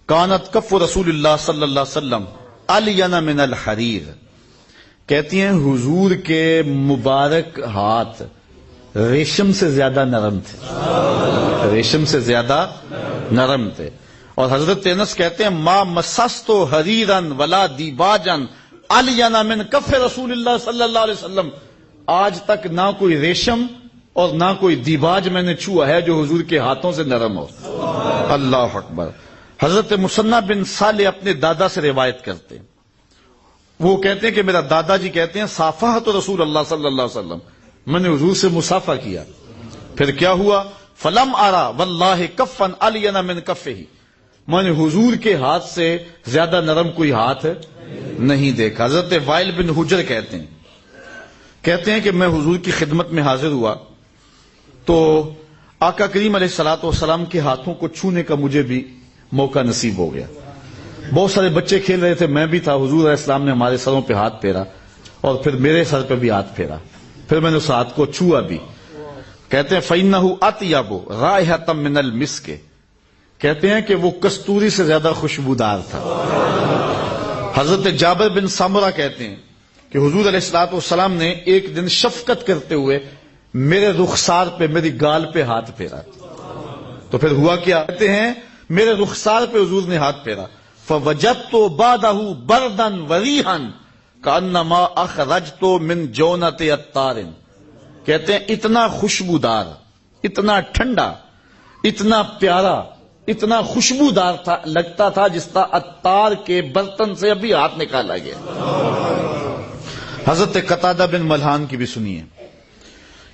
کانت کف رسول اللہ صلی اللہ علیہ وسلم الین من الحریر. کہتی ہیں حضور کے مبارک ہاتھ ریشم سے زیادہ نرم تھے, ریشم سے زیادہ نرم تھے. اور حضرت انس کہتے ہیں ما مسست حریرن ولا دیباجن الین من کف رسول اللہ صلی اللہ علیہ وسلم. آج تک نہ کوئی ریشم اور نہ کوئی دیباج میں نے چھوا ہے جو حضور کے ہاتھوں سے نرم ہو. اللہ اکبر. حضرت مصنع بن صالح اپنے دادا سے روایت کرتے ہیں, وہ کہتے ہیں کہ میرا دادا جی کہتے ہیں صافحت رسول اللہ صلی اللہ علیہ وسلم, میں نے حضور سے مصافحہ کیا. پھر کیا ہوا, فلم آرا واللہ کفن الین من کفہ, میں نے حضور کے ہاتھ سے زیادہ نرم کوئی ہاتھ نہیں دیکھا. حضرت وائل بن حجر کہتے ہیں کہ میں حضور کی خدمت میں حاضر ہوا تو آقا کریم علیہ الصلوۃ والسلام کے ہاتھوں کو چھونے کا مجھے بھی موقع نصیب ہو گیا. بہت سارے بچے کھیل رہے تھے, میں بھی تھا. حضور علیہ السلام نے ہمارے سروں پہ ہاتھ پھیرا اور پھر میرے سر پہ بھی ہاتھ پھیرا. پھر میں نے اس ہاتھ کو چھوا بھی. کہتے ہیں فَإِنَّهُ أَطْيَبُ رَائِحَةً مِّنَ الْمِسْكِ. کہتے ہیں کہ وہ کستوری سے زیادہ خوشبودار تھا. حضرت جابر بن سامرہ کہتے ہیں کہ حضور علیہ الصلوۃ والسلام نے ایک دن شفقت کرتے ہوئے میرے رخسار پہ, میری گال پہ ہاتھ پھیرا. تو پھر ہوا کیا, کہتے ہیں میرے رخسار پہ حضور نے ہاتھ پھیرا. فوجدت بعده بردا وريحا كانما اخرجت من جونۃ عطار. کہتے ہیں اتنا خوشبودار, اتنا ٹھنڈا, اتنا پیارا, اتنا خوشبودار تھا, لگتا تھا جس طرح عطار کے برتن سے ابھی ہاتھ نکالا گیا. حضرت قتادہ بن ملحان کی بھی سنیے,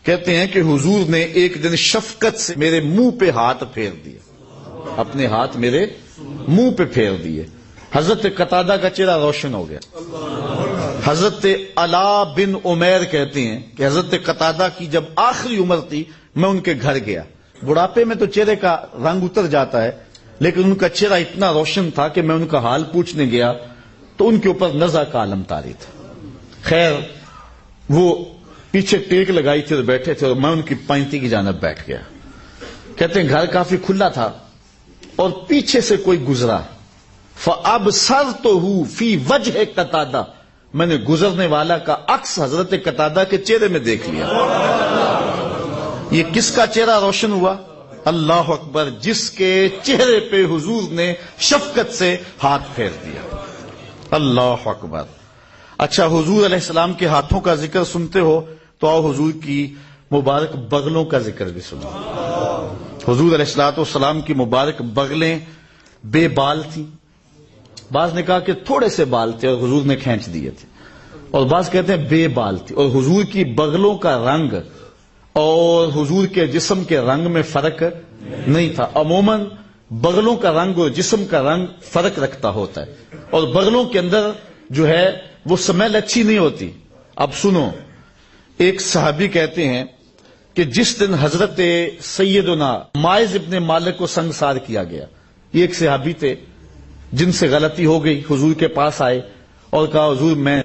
کہتے ہیں کہ حضور نے ایک دن شفقت سے میرے منہ پہ ہاتھ پھیر دیا. اپنے ہاتھ میرے منہ پہ پھیر دیے. حضرت قتادہ کا چہرہ روشن ہو گیا. حضرت علا بن عمیر کہتے ہیں کہ حضرت قتادہ کی جب آخری عمر تھی میں ان کے گھر گیا. بڑھاپے میں تو چہرے کا رنگ اتر جاتا ہے لیکن ان کا چہرہ اتنا روشن تھا کہ میں ان کا حال پوچھنے گیا تو ان کے اوپر نزع کا عالم طاری تھا. خیر وہ پیچھے ٹیک لگائی تھی اور بیٹھے تھے اور میں ان کی پینتی کی جانب بیٹھ گیا. کہتے ہیں گھر کافی کھلا تھا اور پیچھے سے کوئی گزرا. فَأَبْصَرْتُهُ فِي وَجْهِ قتادہ, میں نے گزرنے والا کا عکس حضرت قتادہ کے چہرے میں دیکھ لیا. یہ کس کا چہرہ روشن ہوا؟ اللہ اکبر, جس کے چہرے پہ حضور نے شفقت سے ہاتھ پھیر دیا. اللہ اکبر. اچھا, حضور علیہ السلام کے ہاتھوں کا ذکر سنتے ہو تو آؤ حضور کی مبارک بغلوں کا ذکر بھی سنو. حضور علیہ السلام کی مبارک بغلیں بے بال تھیں. بعض نے کہا کہ تھوڑے سے بال تھے اور حضور نے کھینچ دیے تھے, اور بعض کہتے ہیں بے بال تھی. اور حضور کی بغلوں کا رنگ اور حضور کے جسم کے رنگ میں فرق نہیں تھا. عموماً بغلوں کا رنگ اور جسم کا رنگ فرق رکھتا ہوتا ہے, اور بغلوں کے اندر جو ہے وہ سمیل اچھی نہیں ہوتی. اب سنو, ایک صحابی کہتے ہیں کہ جس دن حضرت سیدنا ماعز ابن مالک کو سنگسار کیا گیا, یہ ایک صحابی تھے جن سے غلطی ہو گئی, حضور کے پاس آئے اور کہا حضور میں